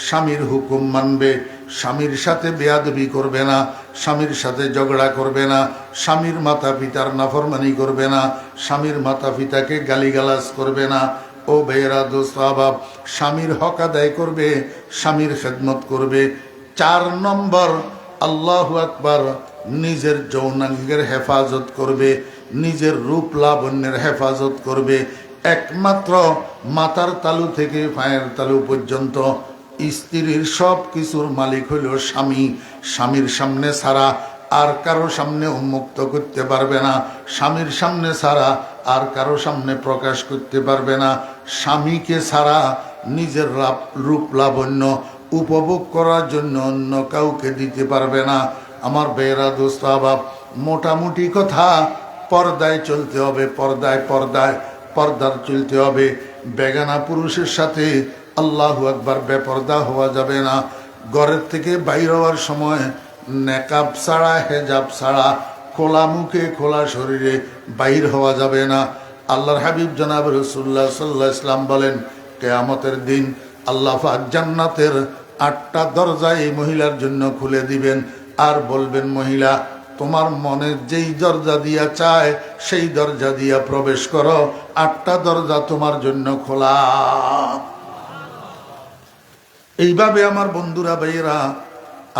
স্বামীর হুকুম মানবে, স্বামীর সাথে বেয়াদবি করবে না, স্বামীর সাথে ঝগড়া করবে না, স্বামীর মাতা পিতার নাফরমানি করবে না, স্বামীর মাতা পিতাকে গালিগালাজ করবে না। ও বেয়েরা দোস্ত আহবাব, স্বামীর হক আদায় করবে, স্বামীর খেদমত করবে। 4 নম্বর, আল্লাহু আকবার, নিজের যৌনাঙ্গের হেফাজত করবে। নিজের রূপ লাবণ্যের হেফাজত করবে। একমাত্র মাথার তালু থেকে পায়ের তালু পর্যন্ত স্ত্রীর সব কিছুর মালিক হইল স্বামী। স্বামীর সামনে ছাড়া আর কারো সামনে উন্মুক্ত করতে পারবে না, স্বামীর সামনে ছাড়া আর কারো সামনে প্রকাশ করতে পারবে না। স্বামীকে ছাড়া নিজের রূপ লাবণ্য উপভোগ করার জন্য অন্য কাউকে দিতে পারবে না। আমার বেয়েরা দোস্ত আবাব, মোটামুটি কথা, পর্দায় চলতে হবে, পর্দায় পর্দায় পর্দার চলতে হবে। বেগানা পুরুষের সাথে আল্লাহু আকবার বেপর্দা হওয়া যাবে না। ঘরের থেকে বাইর হওয়ার সময় নেকাব ছাড়া, হেজাব ছাড়া, খোলা মুখে খোলা শরীরে বাইর হওয়া যাবে না। আল্লাহর হাবিব জনাব রাসূলুল্লাহ সাল্লাল্লাহু আলাইহি ওয়াসাল্লাম বলেন, কিয়ামতের দিন আল্লাহ পাক জান্নাতের 8টা দরজা এই মহিলার জন্য খুলে দিবেন, আর বলবেন, মহিলা, তোমার মনের যেই দরজা দিয়া চায় সেই দরজা দিয়া প্রবেশ করো, 8টা দরজা তোমার জন্য খোলা। এইভাবে আমার বন্ধুরা, ভাইয়েরা,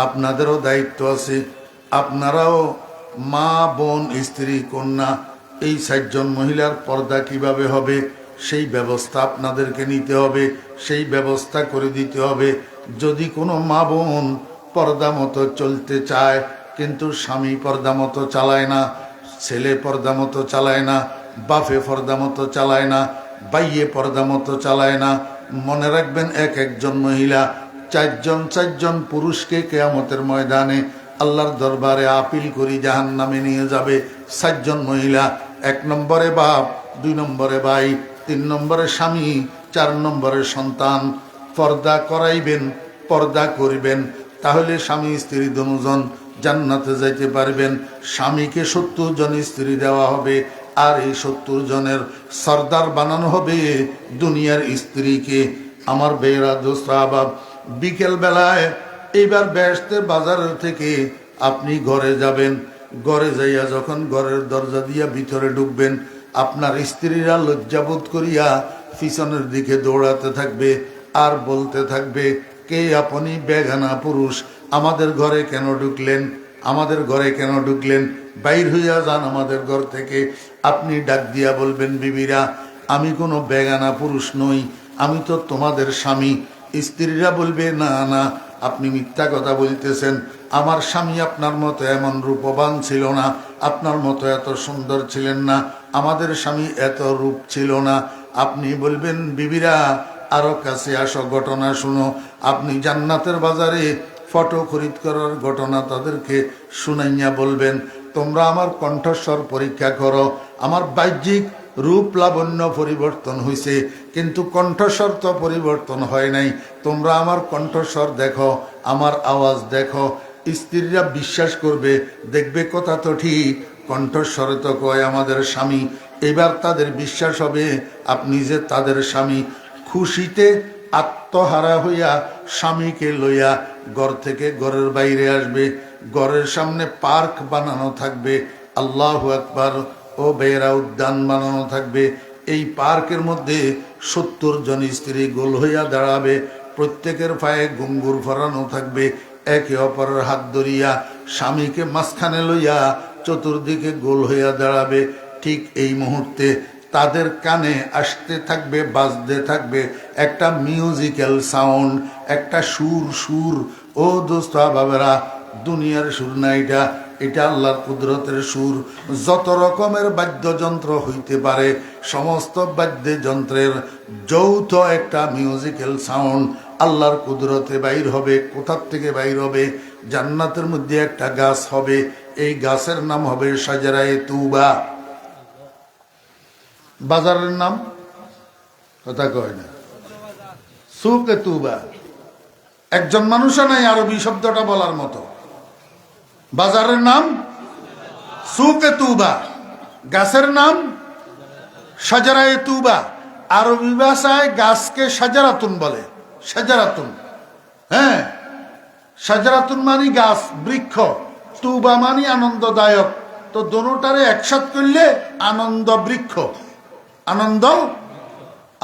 আপনাদেরও দায়িত্ব আছে। আপনারাও মা, বোন, স্ত্রী, কন্যা, এই 4 জন মহিলার পর্দা কিভাবে হবে সেই ব্যবস্থা আপনাদেরকে নিতে হবে, সেই ব্যবস্থা করে দিতে হবে। যদি কোনো মা বোন পর্দা মতো চলতে চায় কিন্তু স্বামী পর্দা মতো চালায় না, ছেলে পর্দা মতো চালায় না, বাপে পর্দা মতো চালায় না, বাইয়ে পর্দা মতো চালায় না, মনে রাখবেন, একজন মহিলা 4 জন পুরুষকে কিয়ামতের ময়দানে আল্লাহর দরবারে আপিল করি জাহান্নামে নিয়ে যাবে। 4 জন মহিলা, 1 নম্বরে বাপ, 2 নম্বরে ভাই, 3 নম্বরে স্বামী, 4 নম্বরে সন্তান। পর্দা করাইবেন, পর্দা করিবেন, তাহলে স্বামী স্ত্রী দুজন জান্নাতে যাইতে পারবেন। স্বামীকে 70 জন স্ত্রী দেওয়া হবে, আর এই 70 জনের সর্দার বানানো হবে দুনিয়ার স্ত্রীকে। আমার বেয়েরা দোস্ত আবাব, বিকেল বেলায় এইবার বেহেশতের বাজার থেকে আপনি ঘরে যাবেন। ঘরে যাইয়া যখন ঘরের দরজা দিয়া ভিতরে ঢুকবেন, আপনার স্ত্রীরা লজ্জাবোধ করিয়া পিছনের দিকে দৌড়াতে থাকবে আর বলতে থাকবে, কে আপনি বেগানা পুরুষ, আমাদের ঘরে কেন ঢুকলেন, আমাদের ঘরে কেন ঢুকলেন, বাইর হইয়া যান আমাদের ঘর থেকে। আপনি ডাক দিয়া বলবেন, বিবিরা, আমি কোনো বেগানা পুরুষ নই, আমি তো তোমাদের স্বামী। স্ত্রীরা বলবে, না না, আপনি মিথ্যা কথা বলতেছেন, আমার স্বামী আপনার মতো এমন রূপবান ছিল না, আপনার মতো এত সুন্দর ছিলেন না, আমাদের স্বামী এত রূপ ছিল না। আপনি বলবেন, বিবিরা, আরো কাছে আসো, ঘটনা শুনো। আপনি জান্নাতের বাজারে ফটো খরিদ করার ঘটনা তাদেরকে শুনাইয়া বলবেন, তোমরা আমার কণ্ঠস্বর পরীক্ষা করো। আমার বাহ্যিক রূপ লাবণ্য পরিবর্তন হয়েছে, কিন্তু কণ্ঠস্বর তো পরিবর্তন হয় নাই। তোমরা আমার কণ্ঠস্বর দেখো, আমার আওয়াজ দেখো। স্ত্রীরা বিশ্বাস করবে, দেখবে কথা তো ঠিক, কণ্ঠস্বরে তো কয় আমাদের স্বামী। এবার তাদের বিশ্বাস হবে আপনি যে তাদের স্বামী। খুশিতে আত্মহারা হইয়া স্বামীকে লইয়া ঘর থেকে ঘরের বাইরে আসবে। ঘরের সামনে পার্ক বানানো থাকবে, আল্লাহু আকবার, ও বেয়েরা, উদ্যান বানানো থাকবে। এই পার্কের মধ্যে 70 জন স্ত্রী গোল হইয়া দাঁড়াবে, প্রত্যেকের পায়ে ঘুঙ্গুর ফরানো থাকবে। একে অপরের হাত ধরিয়া স্বামীকে মাঝখানে লইয়া চতুর্দিকে গোল হইয়া দাঁড়াবে। ঠিক এই মুহূর্তে তাদের কানে আসতে থাকবে, বাজতে থাকবে একটা মিউজিক্যাল সাউন্ড, একটা সুর। সুর, ও দোস্ত বাবেরা, দুনিয়ার সুর না এটা, এটা আল্লাহর কুদরতের সুর। যত রকমের বাদ্যযন্ত্র হইতে পারে সমস্ত বাদ্যযন্ত্রের যৌথ একটা মিউজিক্যাল সাউন্ড আল্লাহর কুদরতে বাইর হবে। কোথার থেকে বাইর হবে? জান্নাতের মধ্যে একটা গাছ হবে, এই গাছের নাম হবে শাজারায়ে তুবা। বাজারের নাম কথা কয় না, সুকে তুবা। একজন মানুষও নাই আরবি শব্দটা বলার মতো। বাজারের নাম সুকে তুবা, গাছের নাম শাজারায়ে তুবা। আরবি ভাষায় গাছকে শাজারাতুন বলে, শাজারাতুন। হ্যাঁ, শাজারাতুন মানে গাছ, বৃক্ষ, তুবা মানে আনন্দদায়ক। তো দোনোটারে একসাথ করলে আনন্দ বৃক্ষ, আনন্দ।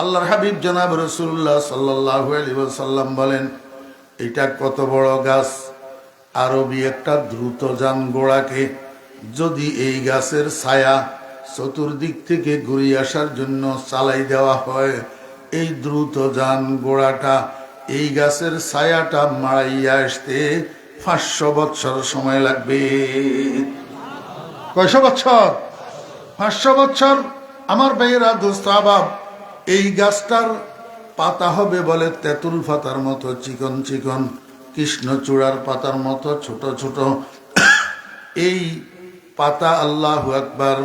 আল্লাহর হাবিব জনাব রাসূলুল্লাহ সাল্লাল্লাহু আলাইহি ওয়াসাল্লাম বলেন, এটা কত বড় গাছ। আরবি একটা দ্রুতযান ঘোড়াকে যদি এই গাছের ছায়া চতুর্দিক থেকে ঘুরিয়ে আসার জন্য চালাই দেওয়া হয়। এই দ্রুত যান ঘোড়াটা এই গাছের ছায়াটা মারাইয়া আসতে 500 বছর সময় লাগবে। কয়শো বছর? 500 বছর। আমার ভাইয়েরা, দোস্ত আহবাব, এই গাছটার পাতা হবে বলে তেঁতুল পাতার মতো চিকন চিকন, কৃষ্ণচূড়ার পাতার মতো ছোট ছোট। এই পাতা, আল্লাহু আকবার,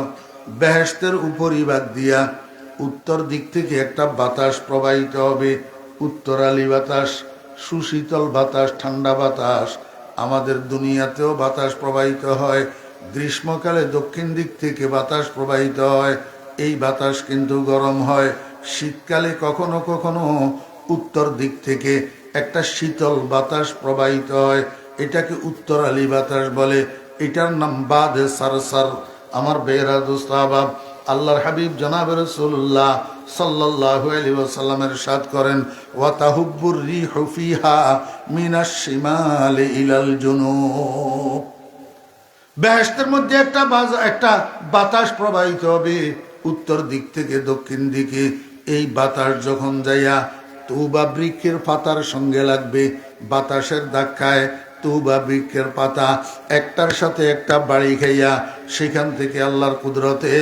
বেহেশতের উপরিভাগ দিয়া উত্তর দিক থেকে একটা বাতাস প্রবাহিত হবে, উত্তরালি বাতাস, সুশীতল বাতাস, ঠান্ডা বাতাস। আমাদের দুনিয়াতেও বাতাস প্রবাহিত হয়, গ্রীষ্মকালে দক্ষিণ দিক থেকে বাতাস প্রবাহিত হয়, এই বাতাস কিন্তু গরম হয়। শীতকালে কখনো কখনো উত্তর দিক থেকে একটা শীতল বাতাস প্রবাহিত হয়, এটাকে উত্তরালি বাতাস বলে। এটার নাম বাদে সারসার। আমার বেরা দোস্ত আহবাব, আল্লাহর হাবিব জনাব রাসূলুল্লাহ সাল্লাল্লাহু আলাইহি ওয়াসাল্লামের ইরশাদ করেন, ওয়া তাহুব্বুর রিহু ফিহা মিনাশ শিমালি ইলাল জুনুব। বেহেশতের মধ্যে একটা বাতাস প্রবাহিত হবে উত্তর দিক থেকে দক্ষিণ দিকে। এই বাতাস যখন যাইয়া তুবা বৃক্ষের পাতার সঙ্গে লাগবে, বাতাসের ধাক্কায় তুবা বৃক্ষের পাতা একটার সাথে একটা বাড়ি খাইয়া সেখান থেকে আল্লাহর কুদরতে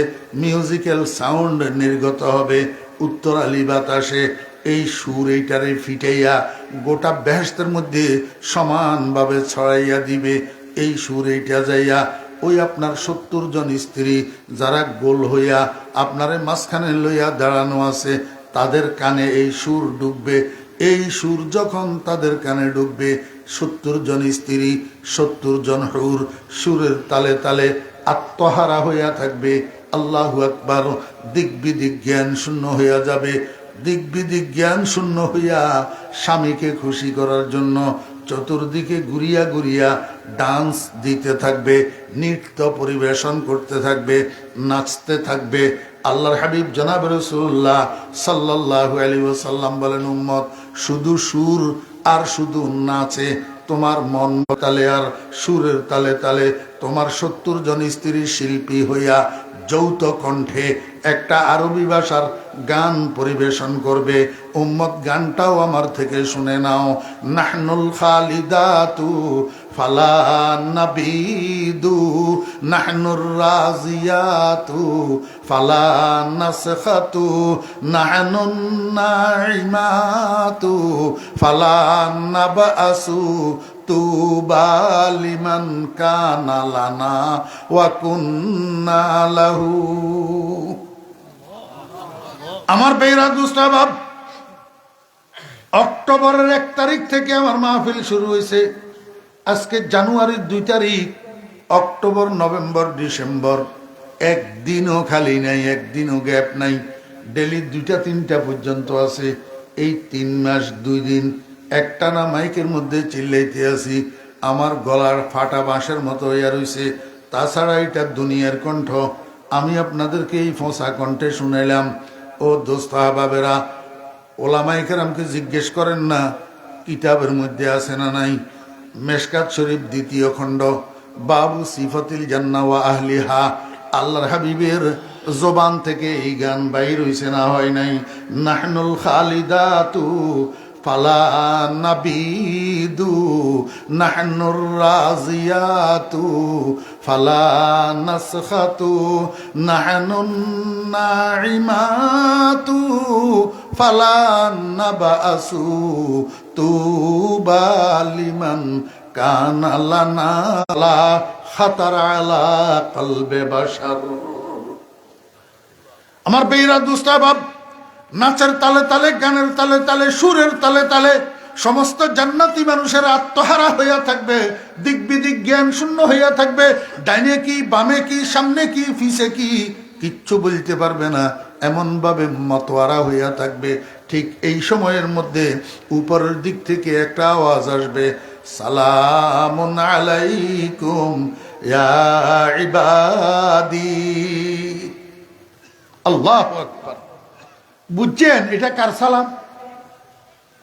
মিউজিক্যাল সাউন্ড নির্গত হবে উত্তরালি বাতাসে। এই সুর এইটারে ফিটাইয়া গোটা বেহেশতের মধ্যে সমানভাবে ছড়াইয়া দিবে। এই সুর এইটা যাইয়া ওই আপনার 70 জন স্ত্রী যারা গোল হইয়া আপনারে মাঝখানে লইয়া দাঁড়ানো আছে, তাদের কানে এই সুর ঢুকবে। এই সুর যখন তাদের কানে ঢুকবে, 70 জন স্ত্রী, 70 জন হুর সুরের তালে তালে আত্মহারা হইয়া থাকবে। আল্লাহু আকবার। দিক বিদিক জ্ঞান শূন্য হইয়া যাবে। দিক বিদিক জ্ঞান শূন্য হইয়া স্বামীকে খুশি করার জন্য চতুর্দিকে ঘুরিয়া ঘুরিয়া ডান্স দিতে থাকবে, নৃত্য পরিবেশন করতে থাকবে, নাচতে থাকবে। আল্লাহর হাবিব জনাব রাসূলুল্লাহ সাল্লাল্লাহু আলাইহি ওয়াসাল্লাম বলেন, উম্মত, শুধু সুর আর শুধু নাচে তোমার মন তালে আর সুরের তালে তালে তোমার 70 জন স্ত্রী শিল্পী হইয়া যৌথ কণ্ঠে একটা আরবি ভাষার গান পরিবেশন করবে। উম্মত, গানটাও আমার থেকে শুনে নাও। নাহনুল খালিদাতু ফালা নাবিদু, নাহনুর রাজিয়াতু ফালা নাসখাতু, নাহনুন নাইমাতু ফালা নাবাসু, তুবা লিমান কানা লানা ওয়া কুন্না লাহু। আমার বেরা দুস্তাবাব, অক্টোবরের 1 তারিখ থেকে আমার মাহফিল শুরু হয়েছে। আজকে জানুয়ারির 2 তারিখ। অক্টোবর, নভেম্বর, ডিসেম্বর, একদিনও খালি নাই, একদিনও গ্যাপ নাই। ডেলি 2টা-3টা পর্যন্ত আছে। এই 3 মাস 2 দিন একটানা মাইকের মধ্যে চিল্লাইতে আছি। আমার গলার ফাটা বাঁশের মতো হইয়া রয়েছে। তাছাড়া এটা দুনিয়ার কণ্ঠ। আমি আপনাদেরকে এই ফোঁসা কণ্ঠে শুনাইলাম। ও দোস্ত আহবাবেরা, ওলামায়ে কেরামকে জিজ্ঞেস করেন না কিতাবের মধ্যে আছে না নাই। মেশকাত শরীফ 2য় খণ্ড, বাবু সিফাতিল জান্নাহ ওয়া আহলিহা, আল্লাহর হাবিবের জবান থেকে এই গান বাইর হইছে না হয় নাই। নাহনুল খালিদাতু ফালা নাবিদু, নাহনুর রাজিয়াতু ফালা নাসখাতু, নাহনুন নাইমাতু ফালা নাবাসু, তুবা লিমান কানা লানা লা খাতার আলা কলবে বাশার। আমার বেইরা দুস্তাবাব, নাচের তালে তালে, গানের তালে তালে, সুরের তালে তালে সমস্ত জান্নাতি মানুষের আত্মহারা হইয়া থাকবে, দিক বিদিক জ্ঞান শূন্য হইয়া থাকবে। ডাইনে কি, বামে কি, সামনে কি, পিছে কি, কিচ্ছু বলতে পারবে না, এমন ভাবে মতোয়ারা হইয়া থাকবে। ঠিক এই সময়ের মধ্যে উপরের দিক থেকে একটা আওয়াজ আসবে, সালামুন আলাইকুম ইয়া ইবাদি। আল্লাহু আকবার। বুঝছেন এটা কার সালাম?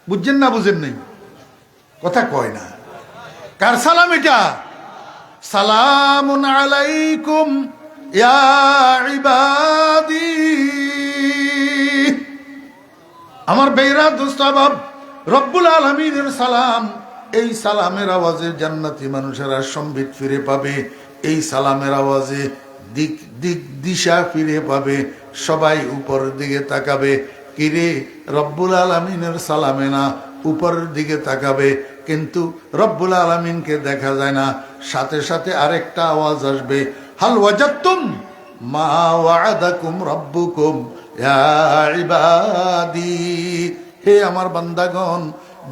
বুঝছেন না বুঝেন নাই? কথা কয় না। কার সালাম এটা? সালামুন আলাইকুম ইয়া ইবাদি, আমার বেরা দোস্তাবাব, রব্বুল আলামিনের সালাম, এই সালামের আওয়াজে জান্নাতি মানুষেরা সম্বিত ফিরে পাবে, এই সালামের আওয়াজে দিক দিক দিশা ফিরে পাবে, সবাই উপরের দিকে তাকাবে, কিরে রব্বুল আলামিনের সালামে না, উপরের দিকে তাকাবে, কিন্তু রব্বুল আলামিনকে দেখা যায় না। সাথে সাথে আরেকটা আওয়াজ আসবে, হাল ওয়াজাদতুম মা ওয়াদাকুম রব্বুকুম ইয়া ইবাদি, হে আমার বান্দাগণ,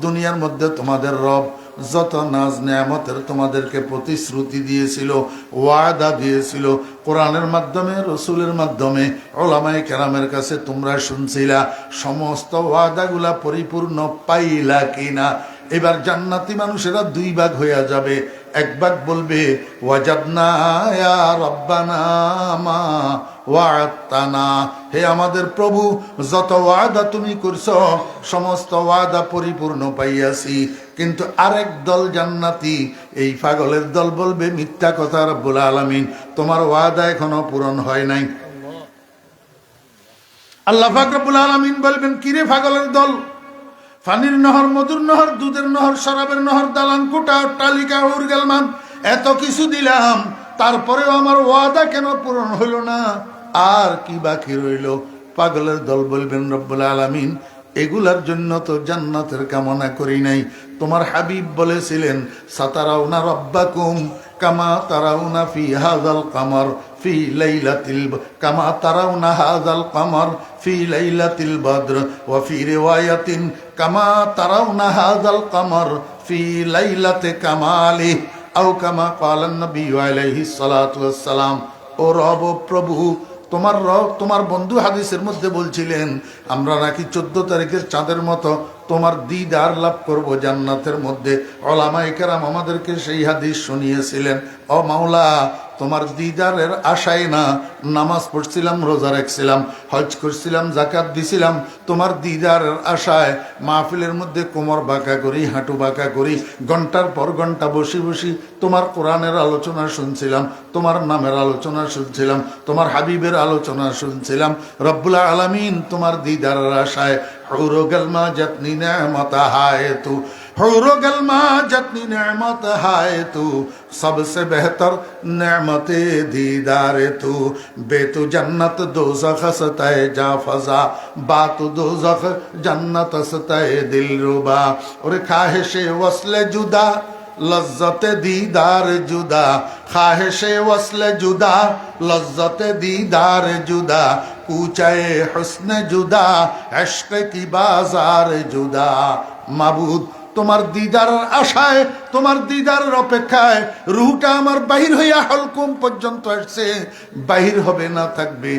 দুনিয়ার মধ্যে তোমাদের রব যত নাজ নেয়ামতের তোমাদেরকে প্রতিশ্রুতি দিয়েছিল, ওয়াদা দিয়েছিল, কোরআনের মাধ্যমে, রসুলের মাধ্যমে, ওলামায়ে কেরামের কাছে তোমরা শুনছিলা, সমস্ত ওয়াদাগুলা পরিপূর্ণ পাইলা কিনা? এবার জান্নাতি মানুষেরা দুই ভাগ হইয়া যাবে। এক ভাগ বলবে ওয়াজাদনা ইয়া রব্বানা মা ওয়া'আদতানা, হে আমাদের প্রভু, যত ওয়াদা তুমি করছো সমস্ত ওয়াদা পরিপূর্ণ পাইয়াছি। কিন্তু আরেক দল জান্নাতি, এই পাগলের দল বলবে মিথ্যা কথা, রব্বুল আলামিন তোমার ওয়াদা এখনো পূরণ হয় নাই। আল্লাহ পাক রব্বুল আলামিন বলবেন, কিরে পাগলের দল, ফানির নহর, মধুর নহর, দুধের নহর, শরাবের নহর, দালান কোঠা, অট্টালিকা, উরগেলমান, এত কিছু দিলাম, তারপরেও আমার ওয়াদা কেন পূরণ হইল না? আর কি বাকি রইল? পাগলের দল বলবেন, রব্বুল আলামিন এগুলার জন্য তো জান্নাতের কামনা করি নাই। তোমার হাবিব বলেছিলেন, সাতারাউনা রব্বাকুম কামা তারাউনা ফি হাযাল কামার ফি লাইলাতিল, কামা তারাউনা হাযাল কামার ফি লাইলাতিল বদর ওয়া ফি রিওয়ায়াতিন কামা তারাউনা হাযাল কামার ফি লাইলাতি কামালি আও কামা ক্বালান নবী আলাইহিস সালাতু ওয়াস সালাম। ও রব, প্রভু, তোমার রব, তোমার বন্ধু হাদিসের মধ্যে বলছিলেন, আমরা নাকি 14 তারিখের চাঁদের মতো তোমার দিদার লাভ করব জান্নাতের মধ্যে। উলামায়ে কেরাম আমাদেরকে সেই হাদিস শুনিয়েছিলেন। ও মাওলা, তোমার দিদারের আশায় না নামাজ পড়ছিলাম, রোজা রাখছিলাম, হজ করছিলাম, যাকাত দিছিলাম, তোমার দিদারের আশায় মাহফিলের মধ্যে কোমর বাঁকা করি, হাঁটু বাঁকা করি, ঘন্টার পর ঘন্টা বসে বসে তোমার কোরআনের আলোচনা শুনছিলাম, তোমার নামের আলোচনা শুনছিলাম, তোমার হাবিবের আলোচনা শুনছিলাম। রব্বুল আলামিন তোমার দিদারের আশায় হুরো গলমা জতনি নেমত হায় তু, হুরো গলমা জতনি নেমত হায় তু, सबसे बेहतर नेमत दीदार तू, बेतु जन्नत दोज़ख सतह जा फजा, बातु दोज़ख जन्नत सतह दिल रुबा, और ख्वाहिश वस्ल जुदा लज्जत दीदार जुदा, ख्वाहिश वस्ल जुदा लज्जत दीदार जुदा, कूचाए हुस्न जुदा इश्क की बाजार जुदा। माबूद, তোমার দিদারের আশায়, তোমার দিদারের অপেক্ষায় রুহটা আমার বাহির হইয়া হলকুম পর্যন্ত আসছে, বাহির হবে না থাকবে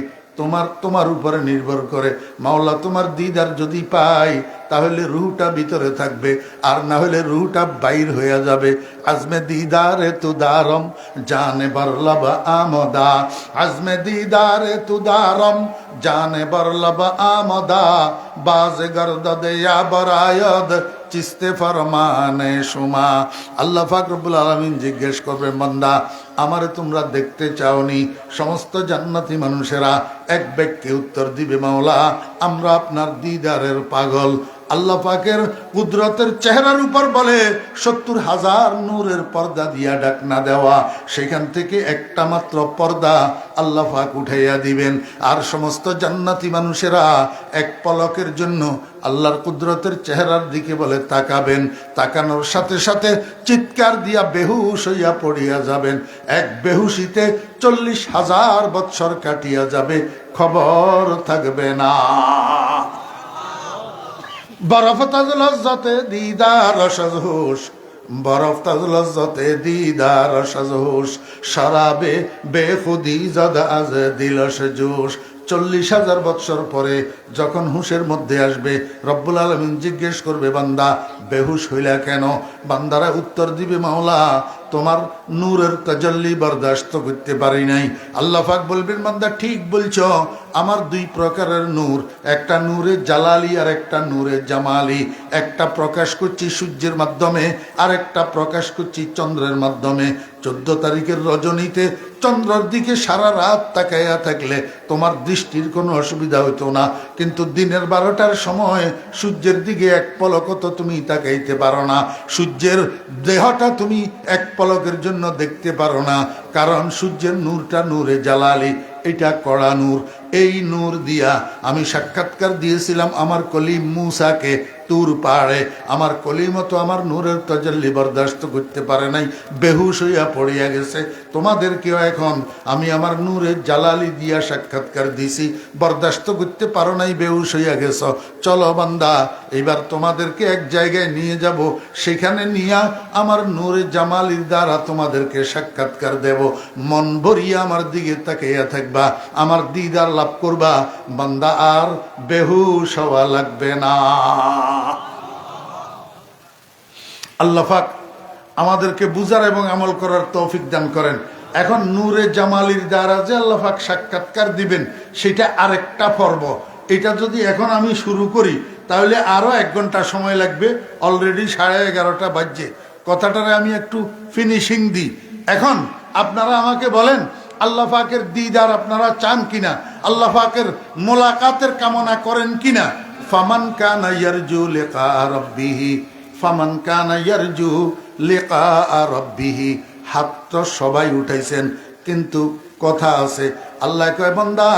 তোমার উপরে নির্ভর করে। মাওলা, তোমার দিদার যদি পাই তাহলে রুহটা ভিতরে থাকবে, আর না হলে রুহটা বাইর হইয়া যাবে। আজমে দিদারে তুদারম জানে বরলবা আমদা, আজমে দিদারে তুদারম জানে বরলবা আমদা, বাজ গর্দদ ইয়া বরায়দ চিস্তে ফরমানে সুমা। আল্লাহ পাক রব্বুল আলামিন জিজ্ঞেস করবে, বান্দা আমারে তোমরা দেখতে চাওনি? সমস্ত জান্নাতি মানুষেরা এক বাক্যে উত্তর দিবে, মাওলা আমরা আপনার দিদারের পাগল। আল্লাহ পাকের কুদরতের চেহারার উপর বলে 70,000 নূরের পর্দা দিয়া ঢাকনা দেওয়া, সেখান থেকে একটা মাত্র পর্দা আল্লাহ পাক উঠাইয়া দিবেন, আর সমস্ত জান্নাতি মানুষেরা এক পলকের জন্য আল্লাহর কুদরতের চেহারার দিকে বলে তাকাবেন। তাকানোর সাথে সাথে চিৎকার দিয়া বেহুশ হইয়া পড়িয়া যাবেন। এক বেহুশিতে 40,000 বৎসর কাটিয়া যাবে, খবর থাকবে না। বরফ তাজ লজ্জতে দিদার সাজহুশ, বরফ তাজ লজ্জতে দিদার সাজহুশ, শরাবে বেখুদি জদ আজ দিলস জোশ। 40,000 বৎসর পরে যখন হুশের মধ্যে আসবে, রব্বুল আলামিন জিজ্ঞেস করবে, বান্দা বেহুশ হইলা কেন? বান্দারা উত্তর দিবে, মাওলা তোমার নূরের তাজাল্লি বরদাস্ত করতে পারি নাই। আল্লাহ পাক বলবেন, বান্দা ঠিক বলছো, আমার 2 প্রকারের নূর, একটা নূরে জালালি আর একটা নূরে জামালি। একটা প্রকাশ করছি সূর্যের মাধ্যমে, আর একটা প্রকাশ করছি চন্দ্রের মাধ্যমে। 14 তারিখের রজনীতে চন্দ্রের দিকে সারা রাত তাকাইয়া থাকলে তোমার দৃষ্টির কোনো অসুবিধা হইতো না, কিন্তু দিনের 12টার সময় সূর্যের দিকে এক পলকও তো তুমি তাকাইতে পারো না, সূর্যের দেহটা তুমি এক পলকের জন্য দেখতে পারো না, কারণ সূর্যের নূরটা নূরে জালালি, এটা কড়া নূর। এই নূর দিয়া আমি সাক্ষাৎকার দিয়েছিলাম আমার কলিম মূসাকে তুর পাহাড়ে। আমার কলিমও তো আমার নূরের তাজাল্লি বরদাস্ত করতে পারে নাই, বেহুশ হইয়া পড়িয়া গেছে। তোমাদেরকেও এখন আমি আমার নূরের জালালি দিয়া সাক্ষাৎকার দিছি, বরদাস্ত করতে পারো নাই, বেহুশ হইয়া গেছ। চলো বান্দা, এবার তোমাদেরকে এক জায়গায় নিয়ে যাব, সেখানে নিয়া আমার নূরের জামালির দ্বারা তোমাদেরকে সাক্ষাৎকার দেব। মন ভরিয়া আমার দিকে তাকাইয়া থাকবা, আমার দিদার লাভ করবা, বান্দা আর বেহুশ হওয়া লাগবে না। আল্লাহ পাক আমাদেরকে বুঝার এবং আমল করার তৌফিক দান করেন। এখন নূরে জামালির দ্বারা যে আল্লাহ পাক সাক্ষাৎকার দিবেন, সেটা আরেকটা পর্ব। এটা যদি এখন আমি শুরু করি তাহলে আরো 1 ঘন্টা সময় লাগবে, অলরেডি 11:30 বাজছে। কথাটারে আমি একটু ফিনিশিং দিই। এখন আপনারা আমাকে বলেন, আল্লাহ পাকের দিদার আপনারা চান কিনা? আল্লাহ পাকের মোলাকাতের কামনা করেন কিনা? ফামান কানা ইয়ারজু লিকা রাব্বিহি, ফামান কানা ইয়ারজু লিকা রাব্বিহি। হাত তো সবাই উঠাইছেন, কিন্তু কথা আছে। আল্লাহ কয়, বান্দা,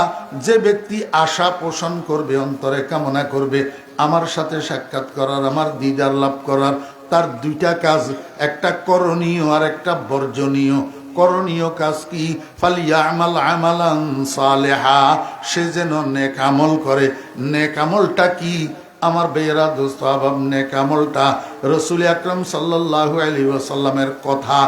যে ব্যক্তি আশা পোষণ করবে, অন্তরে কামনা করবে আমার সাথে সাক্ষাৎ করার, আমার দিদার লাভ করার, তার 2টা কাজ, একটা করণীয় আর একটা বর্জনীয়। করণীয় কাজ কি? ফালিয়ামাল আমালান সালেহা, সে যেন নেক আমল করে। নেক আমলটা কি আমার বেয়েরা দোস্ত আবাব? নেক আমলটা রসুল আকরম সাল্লাল্লাহু আলাইহি ওয়াসাল্লামের কথা,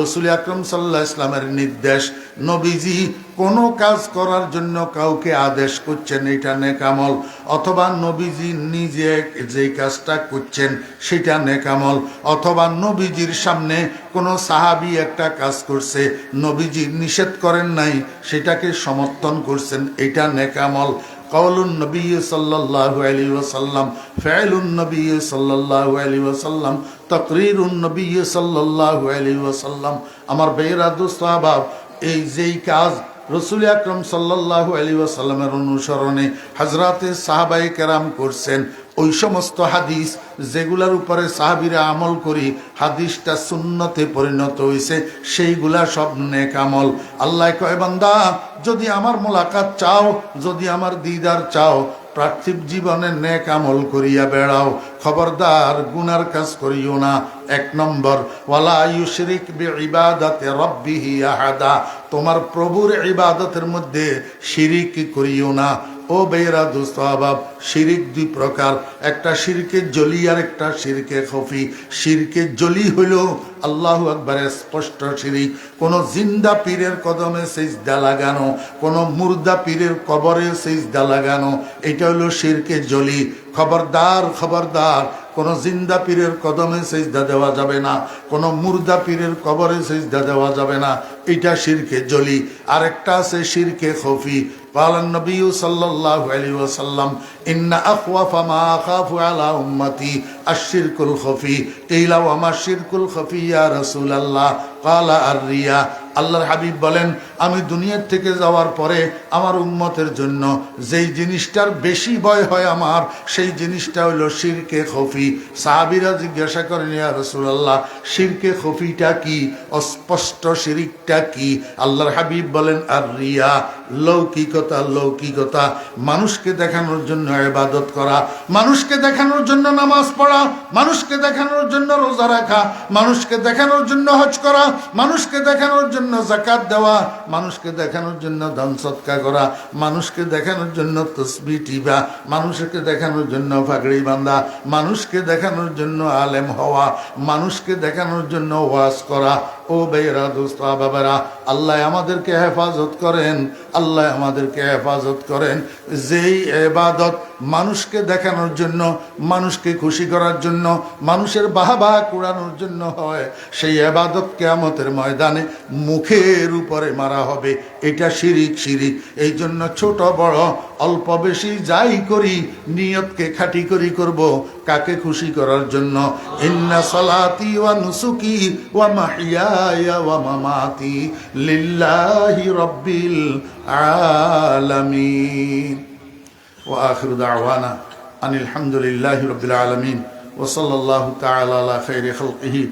রসুল আকরম সাল্লাল্লাহু আলাইহি ওয়াসাল্লামের নির্দেশ। নবীজি কোনো কাজ করার জন্য কাউকে আদেশ করছেন, এটা নেক আমল, অথবা নবীজি নিজে যে কাজটা করছেন সেটা নেক আমল, অথবা নবীজির সামনে কোনো সাহাবী একটা কাজ করছে, নবীজি নিষেধ করেন নাই, সেটাকে সমর্থন করছেন, এটা নেক আমল। কাউলুন নবী সাল্লাল্লাহু আলাইহি ওয়াসাল্লাম, ফি'লুন নবী সাল্লাল্লাহু আলাইহি ওয়াসাল্লাম, তাকরীরুন নবী সাল্লাল্লাহু আলাইহি ওয়াসাল্লাম। আমার বেয়েরা দোস্ত আহবাব, এই যেই কাজ রসুল আকরম সাল্লাল্লাহু আলাইহি ওয়াসাল্লামের অনুসরণে হযরতে সাহাবায়ে কেরাম করছেন, ওই সমস্ত হাদিস যেগুলার উপরে সাহাবীরা আমল করি, হাদিসটা সুন্নতে পরিণত হয়েছে, সেইগুলা সব নেক আমল। আল্লাহ কয়, বান্দা, যদি আমার মোলাকাত চাও, যদি আমার দিদার চাও, পার্থিব জীবনে নেক আমল করিয়া বেড়াও, খবরদার গুনার কাজ করিও না। 1 নম্বর, ওয়ালা ইউশরিক বিইবাদাতি রাব্বিহি আহাদা, তোমার প্রভুর ইবাদতের মধ্যে শিরিক করিও না। ও বেয়েরা দোস্ত আহবাব, শিরিক 2 প্রকার, একটা শিরকে জলি আর একটা শিরকে খফি। শিরকে জলি হইল আল্লাহু আকবারের স্পষ্ট শিরিক, কোন জিন্দা পীরের কদমে সিজদা লাগানো, কোন মুর্দা পীরের কবরে সিজদা লাগানো, এটা হলো শিরকে জলি। খবরদার, খবরদার, কোন জিন্দা পীরের কদমে সিজদা দেওয়া যাবে না, কোন মুর্দা পীরের কবরে সিজদা দেওয়া যাবে না, এটা শিরকে জলি। আরেকটা আছে শিরকে খফি। قال النبي صلى الله عليه وسلم إن أخوف ما أخاف على أمتي الشرك الخفي قيل وما الشرك الخفي يا رسول الله قال الرياء। আল্লাহর হাবিব বলেন, আমি দুনিয়ার থেকে যাওয়ার পরে আমার উম্মতের জন্য যেই জিনিসটার বেশি ভয় হয় আমার, সেই জিনিসটা হলো শিরকে খফি। সাহাবীরা জিজ্ঞাসা করেন, ইয়া রাসূলুল্লাহ, শিরকে খফিটা কি? অস্পষ্ট শিরিকটা কি? আল্লাহর হাবিব বলেন, আর রিয়া, লৌকিকতা। লৌকিকতা, মানুষকে দেখানোর জন্য ইবাদত করা, মানুষকে দেখানোর জন্য নামাজ পড়া, মানুষকে দেখানোর জন্য রোজা রাখা, মানুষকে দেখানোর জন্য হজ করা, মানুষকে দেখানোর জন্য যাকাত দেওয়া, মানুষকে দেখানোর জন্য দান সদকা করা, মানুষকে দেখানোর জন্য তাসবিহ টিপা, মানুষকে দেখানোর জন্য পাগড়ি বাঁধা, মানুষকে দেখানোর জন্য আলেম হওয়া, মানুষকে দেখানোর জন্য ওয়াজ করা। ও ভাইয়েরা, দোস্ত বাবারা, আল্লাহ আমাদেরকে হেফাজত করেন, আল্লাহ আমাদেরকে হেফাজত করেন। যেই ইবাদত মানুষকে দেখানোর জন্য, মানুষকে খুশি করার জন্য, মানুষের বাহবা কুড়ানোর জন্য হয়, সেই ইবাদত কিয়ামতের ময়দানে মুখের উপরে মারা হবে। এটা শিরিক। শিরিক। এই জন্য ছোট বড় অল্প বেশি যাই করি নিয়তকে খাঁটি করি করব কাকে খুশি করার জন্য। ইন্না সালাতি ওয়া নুসুকি ওয়া মাহইয়ায়া ওয়া মামাতি লিল্লাহি রাব্বিল আলামিন। ওয়া আখিরু দাওয়ানা আনিল হামদুলিল্লাহি রাব্বিল আলামিন ওয়া সাল্লাল্লাহু তাআলা আলা খাইরি খালকিহি